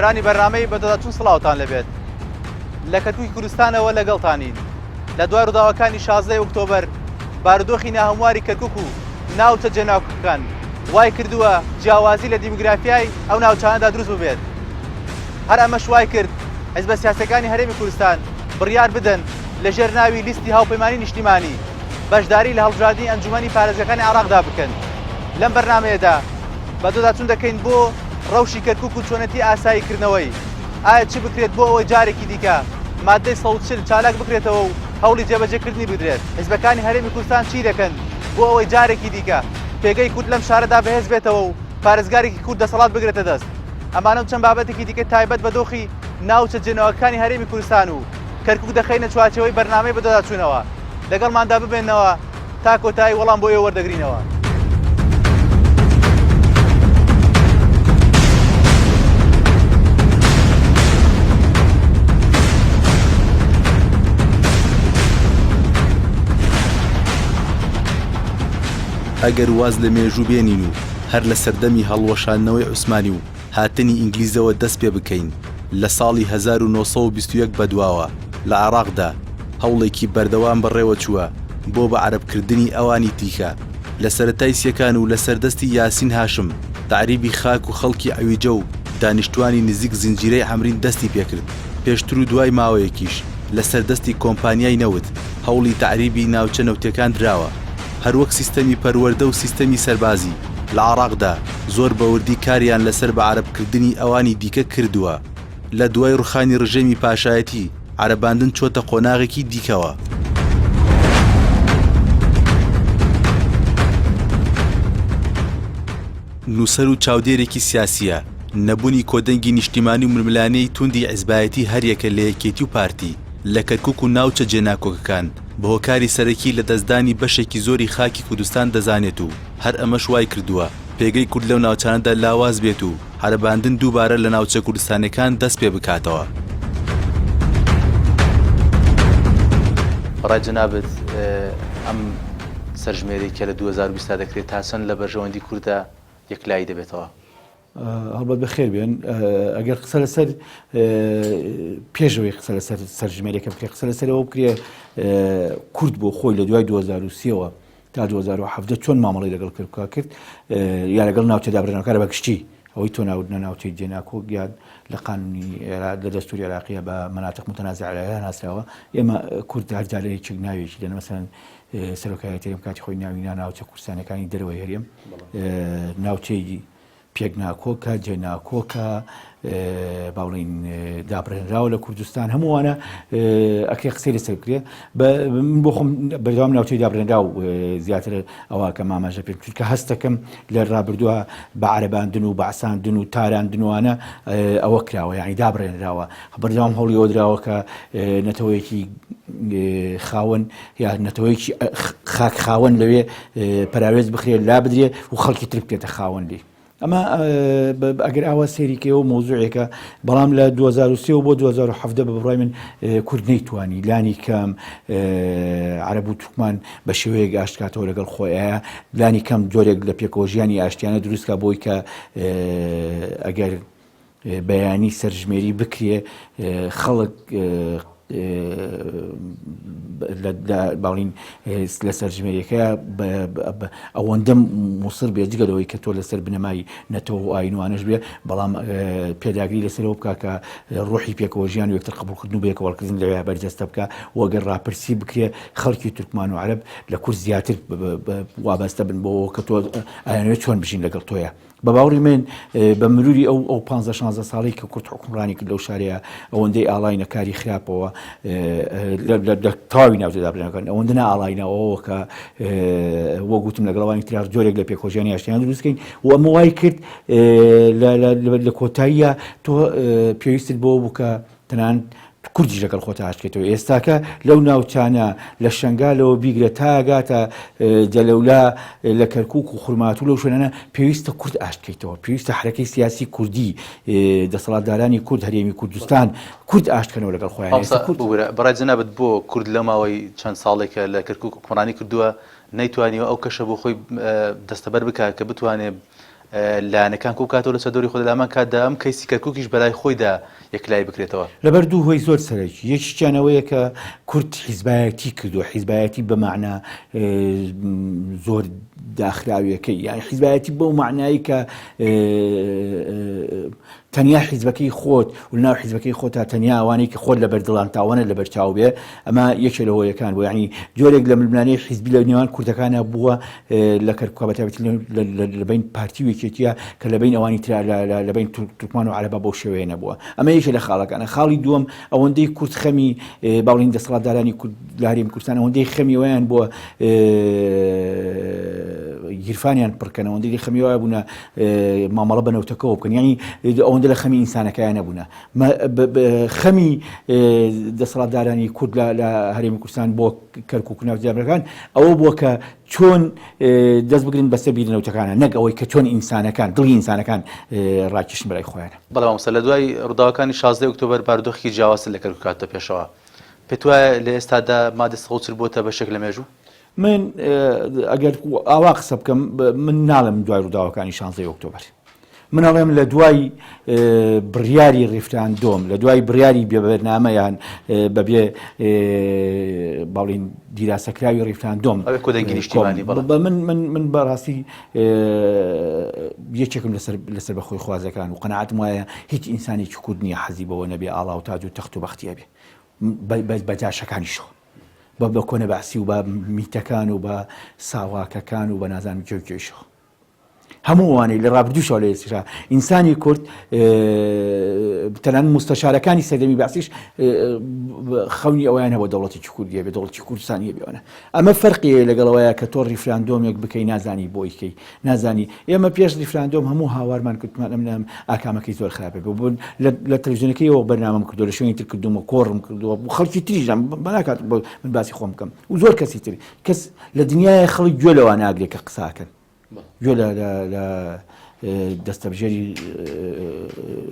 هاوێنەرانی بەرنامەی بەدەداچوون سڵاوتان لەبێت لە کەرکووکی کوردستانەوە لەگەڵتانین لە دوای ڕووداوەکانی 16 ئۆکتۆبەر بارودۆخی ناهەمواری کەرکووک و ناوچە جێناوکەکان وای کردووە جیاوازی لە دیموگرافیای ئەو ناوچانەدا دروست ببێت. هەر ئەمەش وای کرد حیزبە سیاسەکانی هەرێمی کوردستان بڕیار بدەن لەژێر ناوی لیستی هاوپەیمانی نیشتیمانی بەشداری لە هەڵبژاردننی ئەنجومەنی پارێزەکانی عێراقدا بکەن. لەم بەرنامەیەدا بەدەداچوون دەکەین بۆ ڕەوشی کەرکووک و چۆنەتی ئاساییکردنەوەی ئایا چی بکرێت بۆ ئەوەی جارێکی دیکە مادەی 140 چالاک بکرێتەوە و هەوڵی جێبەجێکردنی بدرێت. حیزبەکانی هەرێمی کوردستان چی دەکەن بۆ ئەوەی جارێکی دیکە پێگەی کورد لەم شارەدا بەهێز بێتەوە و پارێزگارێکی کورد دەسەڵات بگرێتە دەست. ئەمانە چەند بابەتێکی دیکە تایبەت بە دۆخی ناوچە جێنەوەکانی هەرێمی کوردستان و کەرکووک دەخەینە چوارچێوەی بەرنامەی بەدەداچوونەوە. لەگەڵماندا ببێنەوە تا کۆتایی وەڵام بۆ ئێوە وەردەگرینەوە. ئەگەر واز لە مێژوو بێنین و هەر لە سەردەمی هەڵوەشاندنەوەی عوسمانی و هاتنی ئینگلیزەوە دەست پێ بکەین لە ساڵی 1921 بەدواوە لە عێراقدا هەوڵێکی بەردەوام بەڕێوە چووە بۆ بە عەرەبکردنی ئەوانی تیکە لە سەرەتای سیەکان و لە سەردەستی یاسین هاشم تعریبی خاک و خەڵکی ئەویجە و دانیشتوانی نزیک زنجیرەی حەمرین دەستی پێکرد. پێشتر و دوای ماوەیەکیش لە سەردەستی کۆمپانیای نەوت هەوڵی تعریبی ناوچە نەوتەکان دراوە. هەروەک سیستەمی پەروەردە و سیستەمی سەربازی لە عێراقدا زۆر بەوردی کاریان لەسەر بە عەرەبکردنی ئەوانی دیکە کردووە. لە دوای ڕوخانی ڕژێمی پاشایەتی عەرەباندن چۆتە قۆناغێکی دیکەوە. نووسەر و چاودێرێکی سیاسیە نەبوونی کۆدەنگی نیشتیمانی و ململانەی توندی حیزبایەتی هەریەکە لە یەکێتی و پارتی لە کەرکووک و ناوچە جێناکۆکەکان بە هۆکاری سەرەکی لە دەستدانی بەشێکی زۆری خاکی کوردستان دەزانێت و هەر ئەمەش وای کردووە پێگەی کورد لەو ناوچانەدا لاواز بێت و عەرەباندن دووبارە لە ناوچە کوردستانەکان دەست پێ بکاتەوە. بەڕای جەنابەت ئەم سەرژمێرەی کە لە 2020 دەکرێت تا چەند لە بەرژەوەندی کوردە یەکلایی دەبێتەوە؟ هەڵبەت بەخێر بێن. ئەگەر قسە لەسەر پێشەوەی قسە لەسەر سەرژمێرێکە بکرێ قسە لەسەرەوە بکرێ کورد بۆ خۆی لە دوای 2030ەوە تا 2017 چۆن مامەڵی لەگەڵ کردکا کرد یا لەگەڵ ناوچەدا برێنەکە بە گشتی ئەوەی تۆ ناودنە ناوچەی جێناکۆک یان لە قانونی لە دەستوری عێراقیە بە مەناتق متەنازعەیان ناسراوە. ئێمە کورد هەرجارەیەکی ناوێکی لەنە مەسەڵەن سەرۆکایەتی کاتی خۆی ناوینا ناوچە کوردستانەکانی دەرەوەی هەرێم ناوچەی پێک ناکۆکە جێناکۆکە باڵین دابڕێنراوە لە کوردستان هەمووانە ئەکێ قسەی لەسەر بکرێ. من بۆ خۆم بەردەوام ناوچەی دابڕێنرا و زیاتر ئەوە کە ماماژە پێم چونکە هەستەکەم لە ڕابردووە بە عەرەباندن و بەعساندن و تاراندنوانە ئەوە کراوە یعنی دابڕێنراوە بەردەوام هەوڵی ئەوە دراوە کە نەتەوەیەکی خاوەن یا نەتەوەیەکی خاک خاوەن لەوێ پەراوێز بخرێ لا بدرێ و خەڵکی تر بکرێتە خاوەندی. ئەمە ئەگەر ئاوا سێریکەوە مۆزوعێکە بەڵام لە 2023 بۆ 2017 بە بڕای من کورد نەیتوانی لانی کەم عەرەب و توکمان بە شێوەیەک ئاشتکاتەوە لەگەڵ خۆیە لانی کەم جۆرێک لە پێکۆژیانی ئاشتیانە دروستکە بۆی کە ئەگەر بەیانی سەرژمێری بکرێ خەڵک باڵین لە سەرژمێریەکە ئەوەندە مووسڵ بێ جگەلەوەی کە تۆ لەسەر بنەمای نەتەوە و ئاینوانش بێ بەڵام پێداگری لەسەرەوە بکە کە ڕۆحی پێکەوەژیان و یەکتر قبولکردن و بێکەوەڵکردن لەوێ بەرجەستە بکە و ئەگەر ڕاپرسی بکرێ خەڵکی تورکمان و عەرەب لە کورد زیاتر وابەستە بن بۆ کە تۆ ئایانوێت چۆن بژین لەگەڵ تۆیە. بە باوری من بە مروری ئەو 15-16 ساڵی کە کورد حکومڕانی کرد لەو شارەیە ئەوەندەی ئاڵاینەکاری خراپەوە لە تاوی ناوچەدابرێنەکان ئەوەندە ئاڵاینەوە کە وە گوتم لەگەڵەوانی ترار جۆرێک لە پێکۆژیانی ئاشتیان دروستکەین و ئەمە وای کرد لە کۆتاییە تۆ پێویستت بۆ بووکە تەنانەت کوردیش لەگەڵ خۆت ئاشتکەیتەوە. ئێستاکە لەو ناوچانە لە شنگالەوە بیگرە تاگاتە جەلەولا لە کەرکووک و خورمات و لەو شوێنانە پێویستە کورد ئاشتکەیتەوە پێویستە حرەکەی سیاسی کوردی دەسەڵاتدارانی کورد هەرێمی کوردستان کورد ئاشتکەنەوە لەگەڵ خۆیان. بەڕای جەنابەت بۆ کورد لە ماوەی چەند ساڵێکە لە کەرکووک حکومڕانی کردووە نەیتوانیوە ئەو کەشە بۆ خۆی دەستەبەر بکات کە بتوانێت لایەنەکان کوکاتەوە لە سەدۆری خۆ لامان کاتدا ئەم کەیسی کەرکووکیش بەلای خۆیدا یەکلای بکرێتەوە لەبەر دوو هۆی زۆر سەرەکی یەکیانەوەیە کە کورد حیزبایەتی کردو حیزبایەتی بە معنە زۆر داخراویەکەی یعنی حیزبایەتی بەو معنایی کە تەنیا حیزبەکەی خۆت و ناو حیزبەکەی خۆتا تەنیا ئەوانەی کە خۆت لە بەردڵان تاوانە لە بەرچاو بێ ئەمە یەکێ لە هۆیەکان بۆ یعنی جۆرێک لە ململانەی حیزبی لە نێوان کوردەکانە بووە لە کەرکووک بەتابەتی لەبین پارتی وێکێتیە کە لەبین ئەوانی تر لەبین تورکمان و عەرەبا بەو شێوەیە نەبووە ئەمە یەکێ لە خاڵەکانە خاڵی دووەم ئەوەندەی کورد خەمی باوڵین دەسەڵاتدارانی لە هەرێمی کوردستان ئەوەندەی خەمی ئەویان بووە گیرفانیان پڕکەن ئەوەندەی خەمی وایە بوونە مامەڵە بەنەوتەکەەوە بکەن ینی ئەوەندە لە خەمی ئینسانەکەیان نەبوونە خەمی دەسەڵاتدارانی کورد لە هەرێمی کوردستان بۆ کەرکووک و ناوچەکان ئەوە بووە کە چۆن دەست بگرن بەسەر بیرنەوتەکانە نەک ئەوەی کە چۆن ئینسانەکان دڵی ئینسانەکان ڕاکێشن بەلای خۆیانە بەڵام لە دوای ڕووداوەکانی 16 ئۆکتۆبەر بارودۆخی جیاواز لە کەرکووک هاتە پێشەوە پێت وایە لە ئێستادا مادە سەوچر بۆتە بەشێک لە مێژوو من ئەگەر ئاوا قسە بکەم من ناڵم دوای ڕووداوەکانی 16 ئۆکتۆبەر من ئەڵێم لە دوای بڕیاری ڕیفراندۆم لە دوای بڕیاری بێبەرنامەیان بەبێ باڵین دیراسەکراوی ڕیفراندۆم من بەڕاستی یەکێکم لەسەر بەخۆی خوازەکان و قەنەعەتم وایە هیچ ئینسانێکی کورد نییە حەزی بەوە نەبێ ئاڵا و تاج و تەخت و بەختیە بێ بەجاشەکانیشەوە بە کۆنە بەعسی و بە میتەکان و بە ساواکەکان و بە نازانم کێوکێشەوە هەموو ئەوانەی لە ڕابردووشەوە لە ئێستشا ئینسانی کورد تەنان مستەشارەکانی سەردەمی بەعسیش خەونی ئەویان هەبوو دەوڵەتێکی کوردیە بێ دەوڵەتی کوردستانیە بێوانە ئەمە فەرقیە لەگەڵەوەیە کە تۆ ڕیفراندۆمێک بکەی نازانی بۆی کەی نازانی ئێمە پێش ڕیفراندۆم هەموو هاوارمان کردمان ئەم ئاکامەکەی زۆر خراپە بوو لە تەلەڤیزیۆنەکەیەوە بەرنامەم کردو لە شوێنی تر کردومە کۆڕم کردووە خەڵکی تریژم بەناکات من باسی خۆم بکەم و زۆر کەسی تری کەس لە دنیای خەڵک گوێ لەوە ناگرێت کە قساکەن گوێ لە دەستەبژێری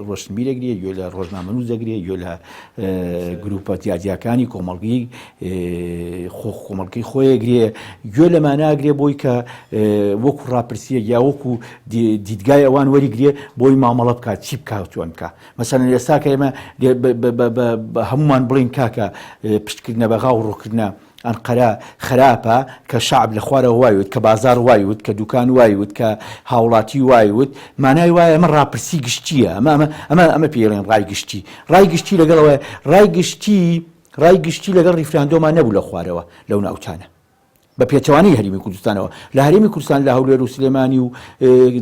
ڕۆشنبیرەگرێ گوێ لە ڕۆژنامەنووس دەگرێ گوێ لە گروپە تیاجیەکانی کۆمەڵگەی کۆمەڵگەی خۆیەگرێ گوێ لەمان ناگرێ بۆی کە وەکو ڕاپرسیە یا وەکو دیدگای ئەوان وەریگرێ بۆی مامەڵە بکات چی بکات چۆن بکە مەسەڵەن ئێستا کە ئێمە هەمومان بڵین کاکە پشتکردنە بەغا و ڕووکردنە ئەنقەرە خراپە کە شعب لە خوارە وایوت کە بازار وایوت کە دوکان وایوت کە هاوڵاتی وایوت مانای وایە ئەمە ڕاپرسی گشتیە ئەمە پێڵێن ڕای گشتی ڕای گشتی لەگەڵەوە ڕای گشتی لەگەڵ ڕیفراندۆمان نەبوو لە خوارەوە لەو ناوچانە بە پێچەوانی هەرێمی کوردستانەوە لە هەرێمی کوردستان لە هەولێر و سلێمانی و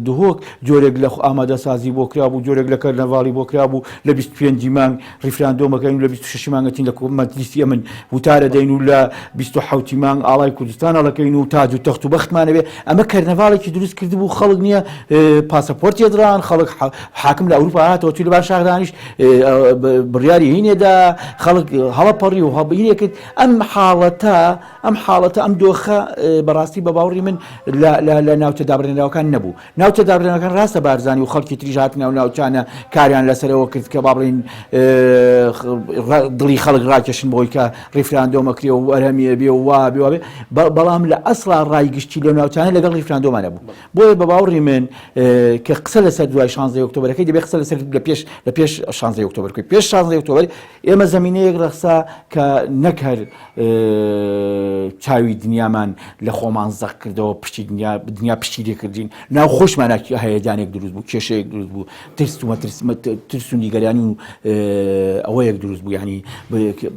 دهۆک جۆرێک لە ئامادەسازی بۆ کرابوو جۆرێک لە کەرنەڤاڵی بۆ کرابوو لە 25 مانگ ڕیفراندۆمەکەین و لە 26 مانگەتین لە مەجلیسی ئەمن وتارە دەین و لە 27 مانگ ئاڵای کوردستانە لەکەین و تاج و تەخت و بەختمانەوێ ئەمە کەرنەڤاڵێکی دروست کردبوو خەڵک نییە پاسەپۆرتی دران خەڵک حاکم لە ئەوروپا هاتەوە توی لە باشاغ دانیشت بڕیاری هینێدا خەڵک هەڵەپەڕی و هەڵبینێ کرد ئەم حاڵەتە ئەم دۆخە بەڕاستی بە باوەڕی من لە ناوچە دابڕێنراوەکان نەبوو ناوچە دابڕێنەکان ڕاستە بارزانی و خەڵکی تریژ هاتنە و ناوچانە کاریان لەسەرەوە کرد کە با بڵین دڵی خەڵک ڕاکێشن بۆی کە ڕیفراندۆمەکرێ و وەرهەمیە بێ و وا بێ بەڵام لە ئەسڵا ڕایگشتی لە ناوچانە لەگەڵ ڕیفراندۆمان نەبوو بۆیە بە باوەڕی من کە قسە لەسەر دوای 16 ئۆکتۆبەرەکەی دەبێت قسە لەسەر لە پێش 16 ئۆکتۆبەر پێش 16 ئۆکتۆبەر ئێمە زەمینەیەک ڕەخسا کە نەکەر چاوی دنیامان لە خۆمان زەق کردەوە پشتی دنیا پشتی لێکردین ناو خۆشمانە هەیەجانێک دروست بوو کێشەیەک دروست بوو ترس و نیگەرانی و ئەوەیەک دروست بوو ینی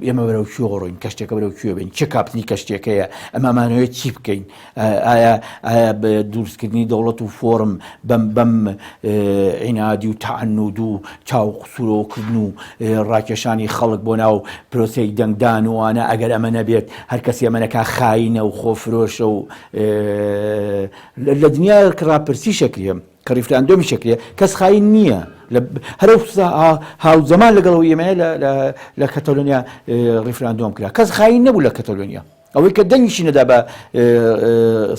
ئێمە بەرەو کوێ ڕۆین کەشتێکە بەرەو کوێ بین چه کاپنی کەشتێکەیە ئەمامانەوەی چی بکەین ئایا دروستکردنی دەوڵەت و فۆرم بەم عینادی و تەعنود و چاو قسوورەوەکردن و ڕاکێشانی خەڵک بۆ ناو پرۆسەی دەنگدان وانە ئەگەر ئەمە نەبێت هەر کەسی ئەمەنەکە خاینە و خۆفرۆشە و لە دنیا کە ڕاپرسی شەکرێ کە ڕیفراندۆمی شەکرێ کەس خاین نییە هەرە هاوزەمان لەگەڵەوە ئێمەیە لە کەتەلۆنیا ڕیفراندۆم کرا کەس خاین نەبوو لە کەتەلۆنیا ئەوەی کە دەنگیشی نەدا بە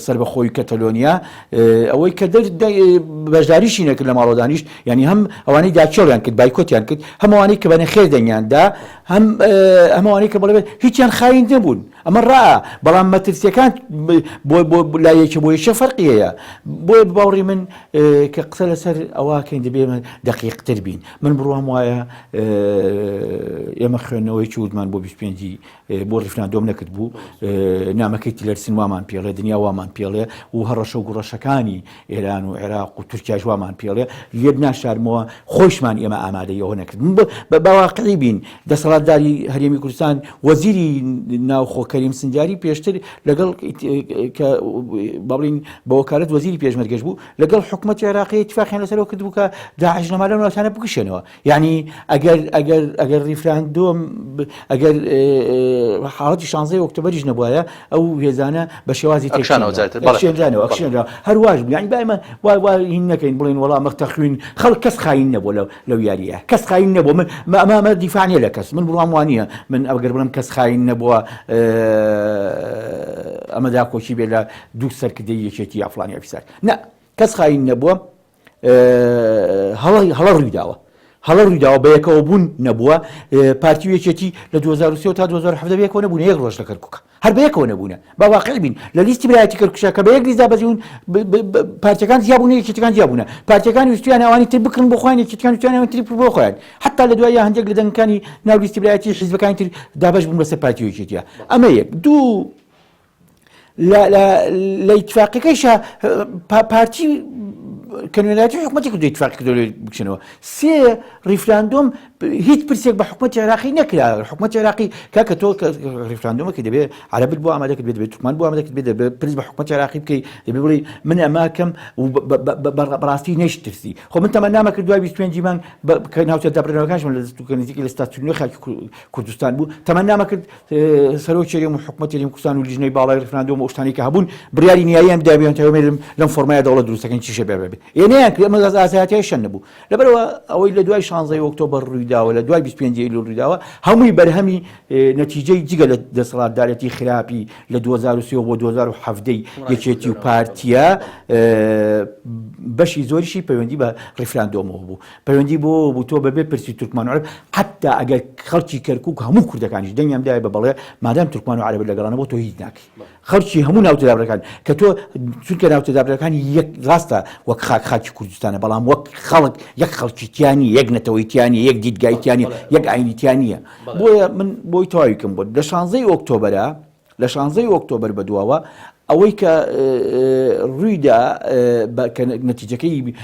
سەربەخۆی کەتەلۆنیا ئەوەی کە بەشداریشی نەکرد لە ماڵۆدانیشت ینی هەم ئەوانەی داچێڵیان کرد بایکۆتیان کرد هەم ئەوانەی کە بەنەخێر دەنگیاندا هەم ئەوانەی کە بڵێ هیچیان خاین نەبوون ئەمە ڕائە بەڵام مەترسیەکان لایەکی بۆ یەکە فەرقیەیە بۆیە باوەڕی من کە قسە لەسەر ئەوواکەین دەبێ دەقیقتر بین من بڕوام وایە ئێمە خوێندنەوەی وتمان بۆ 25 بۆ ڕیفراندۆم نەکرد بوو نامەکەی تیلەرسن وامان پێڵێ دنیا وامان پێڵێ و هەڕەشە و گوڕەشەکانی ئێران و عێراق و تورکیاش وامان پێڵێ لێب ناشارمەوە خۆشمان ئێمە ئامادەیەوە نەکرد باواقعی بین دەسەڵاتداری هەرێمی کوردستان وەزیری ناوخۆ کەریم سنجاری پێشتر لەگەڵ بڵین بە وەکالەت وەزیری پێشمەرگەشت بوو لەگەڵ حکوومەتی عێراقی اتفاقیان لەسەرەوە کرد بوو کە داعش لەمالە وڵاتانە بکشێنەوە یعنی ئەگەر ریفراندۆم ئەگەر حاڵەتی 16 ئۆکتۆبەریش نەبووایە ئەو هێزانە بە شێوازی تێکشێنرانەوە هەرواش بوو یعنی بامان هین نەکەین بڵێن وەڵام مەختە خوێن خەڵک کەس خاین نەبوو لەو یاریە کەس خاین نەبوو من ئەمە دیفاانیە لە کەس من بڵام وانە من ئەگەر بڵم کەس خاین نەبووە ئەمەدا کۆچی بێ لە دوو سەرکردەی یەکێتی ئەفلانی ئەفیسار نە کەس خاین نەبووە هەڵە ڕوویداوە هەڵە ڕوویداوە بە یەکەوە بوون نەبووە پارتی یەکێتی لە 2023 تا 2017 بەیەکەوە نەبوون یەک ڕۆژ لە کەرکووک هەر بەیەکەوە نەبوونە با واقعی بین لە لیستی برایەتی کەرکووک کە بە یەک لیزا بەزیون پارتیەکان زیابوون یەکێتەکان زیابوونە پارتیەکانی ویستیان ئەوانی تر بکردن بۆ خۆیان یەکێتەکان ویستیان ئەوانی تر بۆ خۆیان حتا لە دوای هەندێک لە دەنگەکانی ناو لیستی برایەتی حیزبەکانی تر دابەش بوون بەسەر پارتی یەکێتیە ئەمە یەک دوو لە ئیتفاقیەکەیشە پارتی کەنوێنەتی حکوومەتی کردو ئیتفاقی کردو بکشنەوە سێ ریفراندۆم هیچ پرسێک بە حکوومەتی عێراقی نەکرا حکوومەتی عێراقی کاکە تۆ ریفراندۆمەکە دەبێت عەرەبت بۆ ئامادەکرد بێت تورکمان بۆ ئامادەکرد بێت دەبێت پرس بە حکوومەتی عێراقی بکەیت دەبێت بڵێ من ئەماکەم و بەڕاستی نەیشترسی خۆ من تەمەنامە کرد دوای 25 مانگ کە ناوچە دابڕێنەوەکانشمان لە دەستوکەنزیکی لە ستاتیۆنی خاکی کوردستان بوو تەمەنامە کرد سەرۆکی هەرێم و حکوومەتی هەرێمی کوردستان و لیژنەی باڵای ریفراندۆم و شتانی کە هەبوون بڕیاری نیاییان دابێن تەوێ لەم فۆرمایە دەوڵەت دروستەکەن چیشە بێ ئێنەیان کرد ئەمە ئاسایەتیان شەن نەبوو لەبەرەوە ئەوەی لە دوای 16 ئۆکتۆبەر ڕوویداوە لە دوای 25 ڕوویداوە هەمووی بەرهەمی نەتیجەی جگە لە دەسەڵاتدارەتی خراپی لە 2003 بۆ 2017 یەکێتی و پارتیە بەشی زۆریشی پەیوەندی بە ریفراندۆمەوە بوو پەیوەندی بۆ تۆ بەبێ پرسی تورکمان و عەرەب حتا ئەگەر خەڵکی کەرکووک هەموو کوردەکانیش دەنگیان دایە بە بەڵێ مادام تورکمان و عەرەب لەگەڵانە بۆ تۆ هیچ ناکەی خەڵکی هەموو ناوتەدابرەکان کە تۆ چونکە ناوتەدابرەکانی یەک ڕاستە وەک خاکی کوردستانە بەڵام وەک خەڵک یەک خەڵکیتیانی یەک نەتەوەیتیانی یەک دیدگایتیانی یەک ئاینیتیانیە بۆیە من بۆی تەواویکەم بۆ لە 16 ئۆکتۆبەرە لە 16 ئۆکتۆبەر بەدواوە ئەوەی کە ڕوویدا کە نەتیجەکەی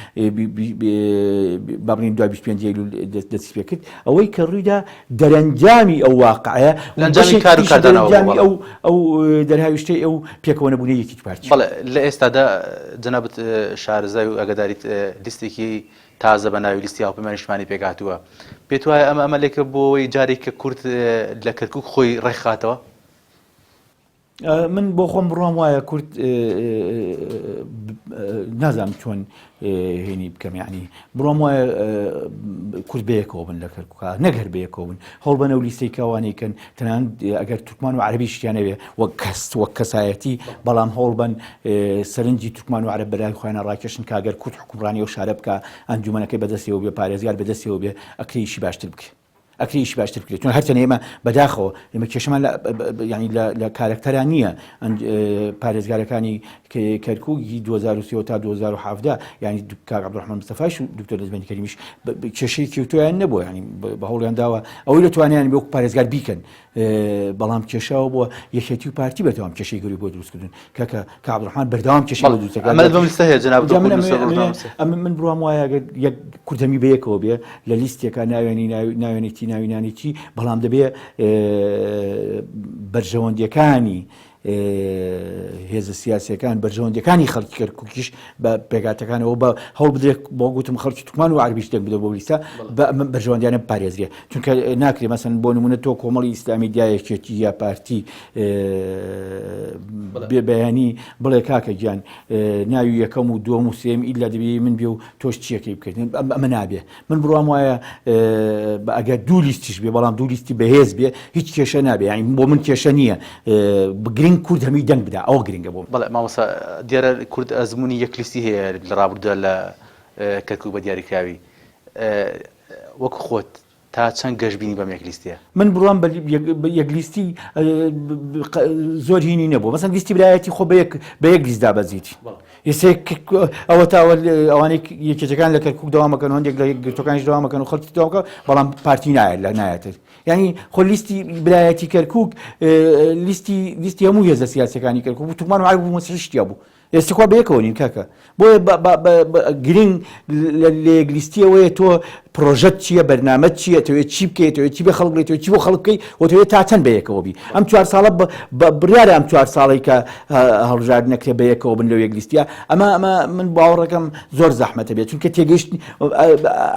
بابڕین دوای 25 دەستی پێ کرد ئەوەی کە ڕوویدا دەرەنجامی ئەو واقعەیە دەرەنجامی ئەو دەرهاویشتەی ئەو پێکەوە نەبوونی یەکیت پارتی بەڵێ لە ئێستادا جەنابەت شارەزای و ئەگەداریت لیستێکی تازە بە ناوی لیستی هاوپەیمانیشتمانی پێکهاتووە پێت وایە ئەمە لێکە بۆی جارێک کە کورد لە کەرکووک خۆی ڕێکخاتەوە من بۆ خۆم بڕوام وایە کورد نازانم چۆن هێنی بکەم یعنی بڕۆم وایە کورد بەیەکەوە بن لە کەرکووکە نەگەر بەیەکەوە بن هەوڵ بەنە و لیستەی کەوانەیەکەن تەنانەت ئەگەر تورکمان و عەرەبی شتیانەوێ وەک کەسایەتی بەڵام هەوڵ بن سەرنجی تورکمان و عەرەب بەلای خۆیانە ڕاکێشن کە ئەگەر کورد حکومڕانی و شارە بکە ئەنجومەنەکەی بەدەستەوە بێ پارێزگار بەدەستەوە بێ ئەکرێیشی باشتر بکە ئەکریشی باشتر بکرێت چون هەرچەنە ئێمە بەداخەوە ئێمە کێشەمان ینی لە کارکتەران نییە پارێزگارەکانی کەرکووکی 2023 تا 2017 ینی کاک عەبدوڕەحمان مستەفاش و دکتۆر نەزمەندی کەریمیش کێشەی کەوتۆیان نەبووە ینی بە هەوڵیان داوە ئەوەی لە توانیان بۆ پارێزگار بیکەن بەڵام کێشاوە بۆ یەکێتی و پارتی بەردەوام کێشەی گەوری بۆ دروستکردن کە عەبدوڕەحمان بەردەوام کێشەی بۆ دروستەکە من بڕوام وایە یەک کوردەمی بەیەکەوە بێ لە لیستێکە ناوێنێتی ناوینانێتی بەڵام دەبێ بەرژەوەندیەکانی هێزە سیاسیەکان بەرژەوەندیەکانی خەڵکی کەرکووکیش بە پێگاتەکانەوە بە هەوڵ بدرێت بۆ گوتم خەڵکی توکمان و عەرەبیش دەنگ بدە بۆ لیستە بەرژەوەندیانە پارێزرێ چونکە ناکرێت مەسەن بۆ نمونە تۆ کۆمەڵی ئیسلامی دیایەکێتی یا پارتی بێبەیانی بڵێ کاکە گیان ناوی یەکەم و دووەم و سێم ئیلا دەبێ من بێ و تۆش چیەکەی بکەیت ئەمە نابێ من بڕوام وایە ئەگەر دوو لیستیش بێ بەڵام دوو لیستی بەهێز بێ هیچ کێشە نابێ یعنی بۆ من کێشە نییە گرنگ کورد هەمی دەنگ بدا ئەوە گرنگە بۆ بەڵێ مامۆستا دیارە کورد ئەزمموی یەک لیستی هەیە لە ڕابردووە لە کەرکووک بە دیاریکراوی وەکو خۆت تا چەند گەشتبینی بەم یەکلیستیە؟ من بڕوام بە یەکلیستی زۆر هینی نەبوو. مەسەن لیستی برایەتی خۆ بە یەک لیست دابەزیتی. ئەوە تاوە ئەوانەی یەکێکەکان لە کەرکووک دەوامەکەن، هەندێک لە گرتوەکانیش دەوامەکەن و خەڵکی دەوامەکە، بەڵام پارتی نایەتر. یعنی خۆ لیستی برایەتی کەرکووک لیستی هەموو هێزە سیاسیەکانی کەرکووک تومان و عەرب و مەسیحیشتیا بوو. ئێستا خوا بە یەکەوە نین کاکە. بۆیە گرنگ لە یەکلیستیەوەیە تۆ پرۆژەت چییە، بەرنامەت چییە، توێت چی بکەیت، توێت چی بە خەڵک بڵێیت، چی بۆ خەڵک بکەیت، وتەوێت تا چەند بە یەکەوە بی. ئەم 4 ساڵە بڕیارە ئەم 4 ساڵی کە هەڵبژار نەکرێ بە یەکەوە بن لەو یەکلیستیە. ئەمە من باوەڕەکەم زۆر زەحمەتە بێت، چونکە تێگەیشت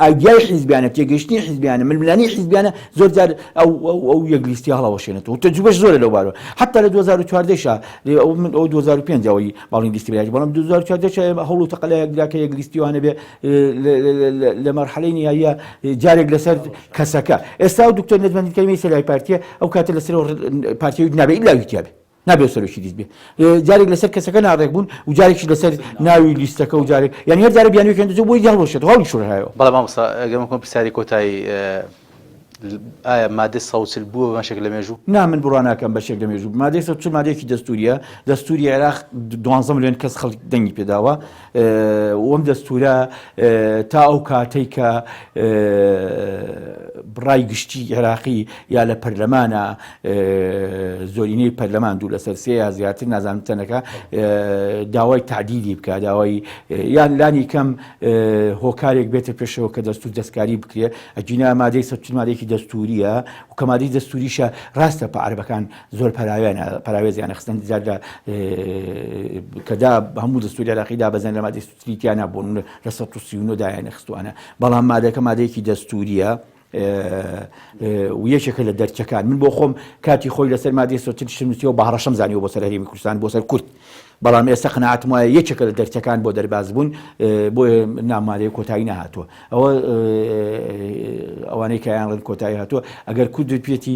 ئایدیای حیزبیانە، تێگەیشتنی حیزبیانە، ململانی حیزبیانە زۆر جار ئەو یەکلیستی هەڵەوەشێنێتەوە. تەجروبەش زۆرە لەو بارەوە. حتا لە 2014 ئەو 2005 ئەوەی باڵین لیستی برایەتی، بەڵام 2014 هەوڵ و تەقە لە یەکداکە یەکلیستیوانە بێ لە مەرحەلەی نهاییە جارێک لەسەر کەسەکە. ئێستا و دکتۆر نەجمەندی کەریمی سەرای پارتیە ئەو کاتە لەسەر پارتیەوەی نابێت ئیلا ویتیابێ، نابێت سەرۆکی لیست بێ. جارێک لەسەر کەسەکە ناڕێک بوون و جارێکی لەسەر ناوی لیستەکە و جارێک یعنی هەر جارە بیانوێکیان دەجێ بۆی هەڵوەشێت هەڵی شوڕایەوە. بەڵام مامۆستا ئەگەر کۆم پرسیاری کۆتایی ئایا مادەی 140 بووە بەشێک لە مێژوو؟ نا من بڕوا ناکەم بەشێک لە مێژوو. مادەی 140 مادەیەکی دەستوریە. دەستوری عێراق 12 ملیۆن کەس خەڵک دەنگی پێداوە. وەم دەستورە تا ئەو کاتەی کە بڕای گشتی عێراقی یا لە پەرلەمانە زۆرینەی پەرلەمان دوو لەسەر سێ یا زیاتر نازانم چەندەکە داوای تعدیلی بکە، داوای یان لانی کەم هۆکارێک بێتە پێشەوە کە دەستور دەستکاری بکرێ. ئەجینا مادەی 140 مادەیەکی دەستوریە و کە مادەی دەستوریشە ڕاستە عەرەبەکان زۆر پەراوێزیانە خستن جار کەدا هەموو دەستوری عێراقی دابەزێن لە مادەی 130 نابوون لە 139 دایانە خستوانە. بەڵام مادەکە مادەیەکی دەستوریە و یەکێکە لە دەرچەکان. من بۆ خۆم کاتی خۆی لەسەر مادەی 130 بەهەڕەشەم زانیوە بۆ سەر هەرێمی کوردستان بۆ سەر کورد، بەڵام ئێستا قەناعەتم وایە یەکێکە لە دەرچەکان بۆ دەرباز بوون، بۆیە نامادەی کۆتایی نەهاتووە. ئەوانەی کایان ڕێن کۆتایی هاتووە. ئەگەر کورد پێێتی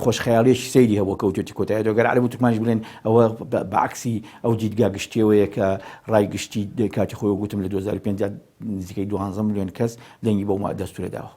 خۆشخەیاڵیەکی سەیری هەبوو کەوتێتی کۆتایی، ئەگەر عەرەب و تورکمانیش بڵێن ئەوە بەعکسی ئەو دیدگا گشتیەوەیە کە ڕای گشتی کاتی خۆی گوتم لە 2005 نزیکەی 12 ملیۆن کەس دەنگی بەو دەستورە داوە.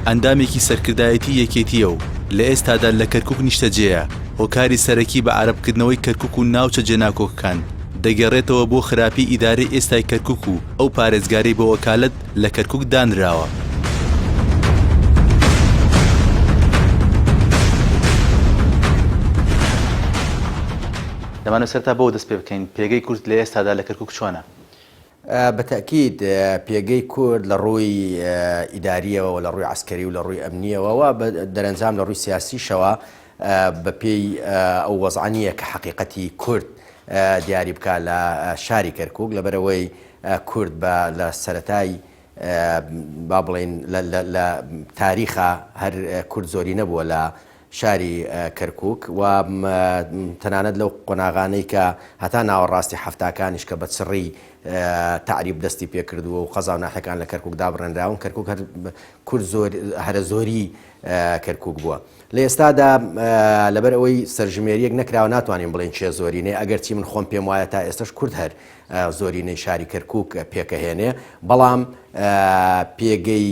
ئەندامێکی سەرکردایەتی یەکێتیە و لە ئێستادا لە کەرکووک نیشتەجێیە. هۆکاری سەرەکی بە عەرەبکردنەوەی کەرکووک و ناوچە جێناکۆکەکان دەگەڕێتەوە بۆ خراپی ئیدارەی ئێستای کەرکووک و ئەو پارێزگاری بە وەکالەت لە کەرکووک دانراوە. دەمانە سەرتا بەوە دەست پێ بکەین پێگەی کورد لە ئێستادا لە کەرکووک چۆنە؟ بەتەکید پێگەی کورد لە ڕووی ئیداریەوە و لە ڕووی عسکەری و لە ڕووی ئەمنیەوە دەرەنجام لە ڕووی سیاسیشەوە بە پێی ئەو وەزعانیە کە حەقیقەتی کورد دیاری بکە لە شاری کەرکووک، لەبەرەوەی کورد بە لە سەرەتای با بڵێن لە تاریخە هەر کورد زۆری نەبووە لە شاری کەرکووک و تەنانەت لەو قۆناغانەی کە هەتا ناوەڕاستی هەفتاکانیش کە بە چڕی تعریب دەستی پێکردووە و قەزا و ناحەکان لە کەرکووک دابڕێنراون. کەرکووک کورد هەرە زۆری کەرکووک بووە. لە ئێستادا لەبەر ئەوەی سەرژمێریەک نەکراوە ناتوانین بڵێن چێ زۆرینەی، ئەگەرچی من خۆم پێم وایە تا ئێستاش کورد هەر زۆرینەی شاری کەرکووک پێکەهێنێ، بەڵام پێگەی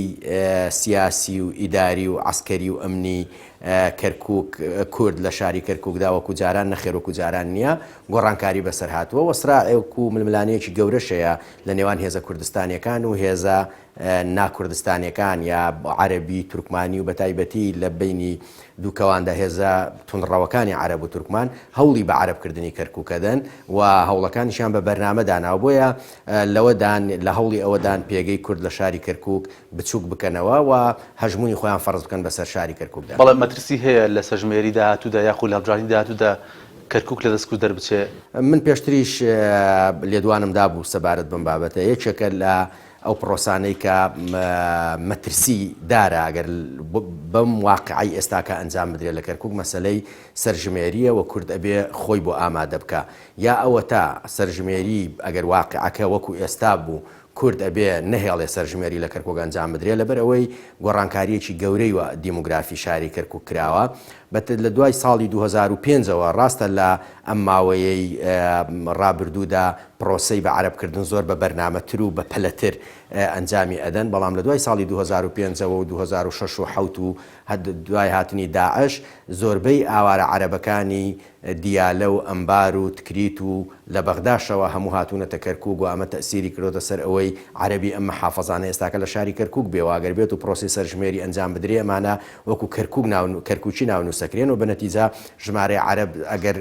سیاسی و ئیداری و عسکەری و ئەمنی کەرکووک کورد لە شاری کەرکووکدا وەکو جاران نەخێر وەکو جاران نییە، گۆڕانکاری بەسەر هاتووە. وەسراعێک و ململانەیەکی گەورەشەیە لە نێوان هێزە کوردستانیەکان و هێزە ناکوردستانیەکان یا عەرەبی تورکمانی و بەتایبەتی لە بینی دووکەواندا هێزە تونڕەوەکانی عەرەب و تورکمان هەوڵی بە عەرەبکردنی کەرکووکەدەن و هەوڵەکانیشیان بە بەرنامە داناوە. بۆیە لەوەدان لە هەوڵی ئەوەدان پێگەی کورد لە شاری کەرکووک بچووک بکەنەوە و هەژمونی خۆیان فەرز بکەن بەسەر شاری کەرکووکدا. بەڵام مەترسی هەیە لە سەرژمێری داهاتوودا یاخود لە هەڵبژاردننی داهاتوودا کەرکووک لە دەستکوت دەربچێ؟ من پێشتریش لێدوانم دابوو سەبارەت بەم بابەتە. یەکێکە لە ئەو پرۆسانەی کە مەترسی دارە ئەگەر بەم واقعی ئێستاکە ئەنجام بدرێت لە کەرکووک مەسەلەی سەرژمێریە و کورد ئەبێ خۆی بۆ ئامادە بکە، یا ئەوە تا سەرژمێری ئەگەر واقعەکە وەکو ئێستا بوو کورد ئەبێ نەهێڵێ سەرژمێری لە کەرکووک ئەنجام بدرێ لەبەر ئەوەی گۆڕانکاریەکی گەورەی و دیموگرافی شاری کەرکووک کراوە لە دوای ساڵی 2005ەوە ڕاستە لە ئەم ماوەیەی ڕابردوودا پرۆسەی بە عەرەبکردن زۆر بە بەرنامەتر و بە پەلەتر ئەنجامی ئەدەن بەڵام لە دوای ساڵی 2005ەوە و 2006 و 7 و دوای هاتنی داعش زۆربەی ئاوارە عەرەبەکانی دیالە و ئەمبار و تکریت و لە بەغداشەوە هەموو هاتوونەتە کەرکووک و ئەمە تەسیری کردۆتە سەر ئەوەی عەرەبی ئەم محافەزانە ئێستاکە لە شاری کەرکووک بێواگەر بێت و پرۆسی سەرژمێری ئەنجام بدرێ ئەمانە وەکو کەرکووکی ناونووسەکرێن و بەنەتیجا ژمارەی عەرەب ئەگەر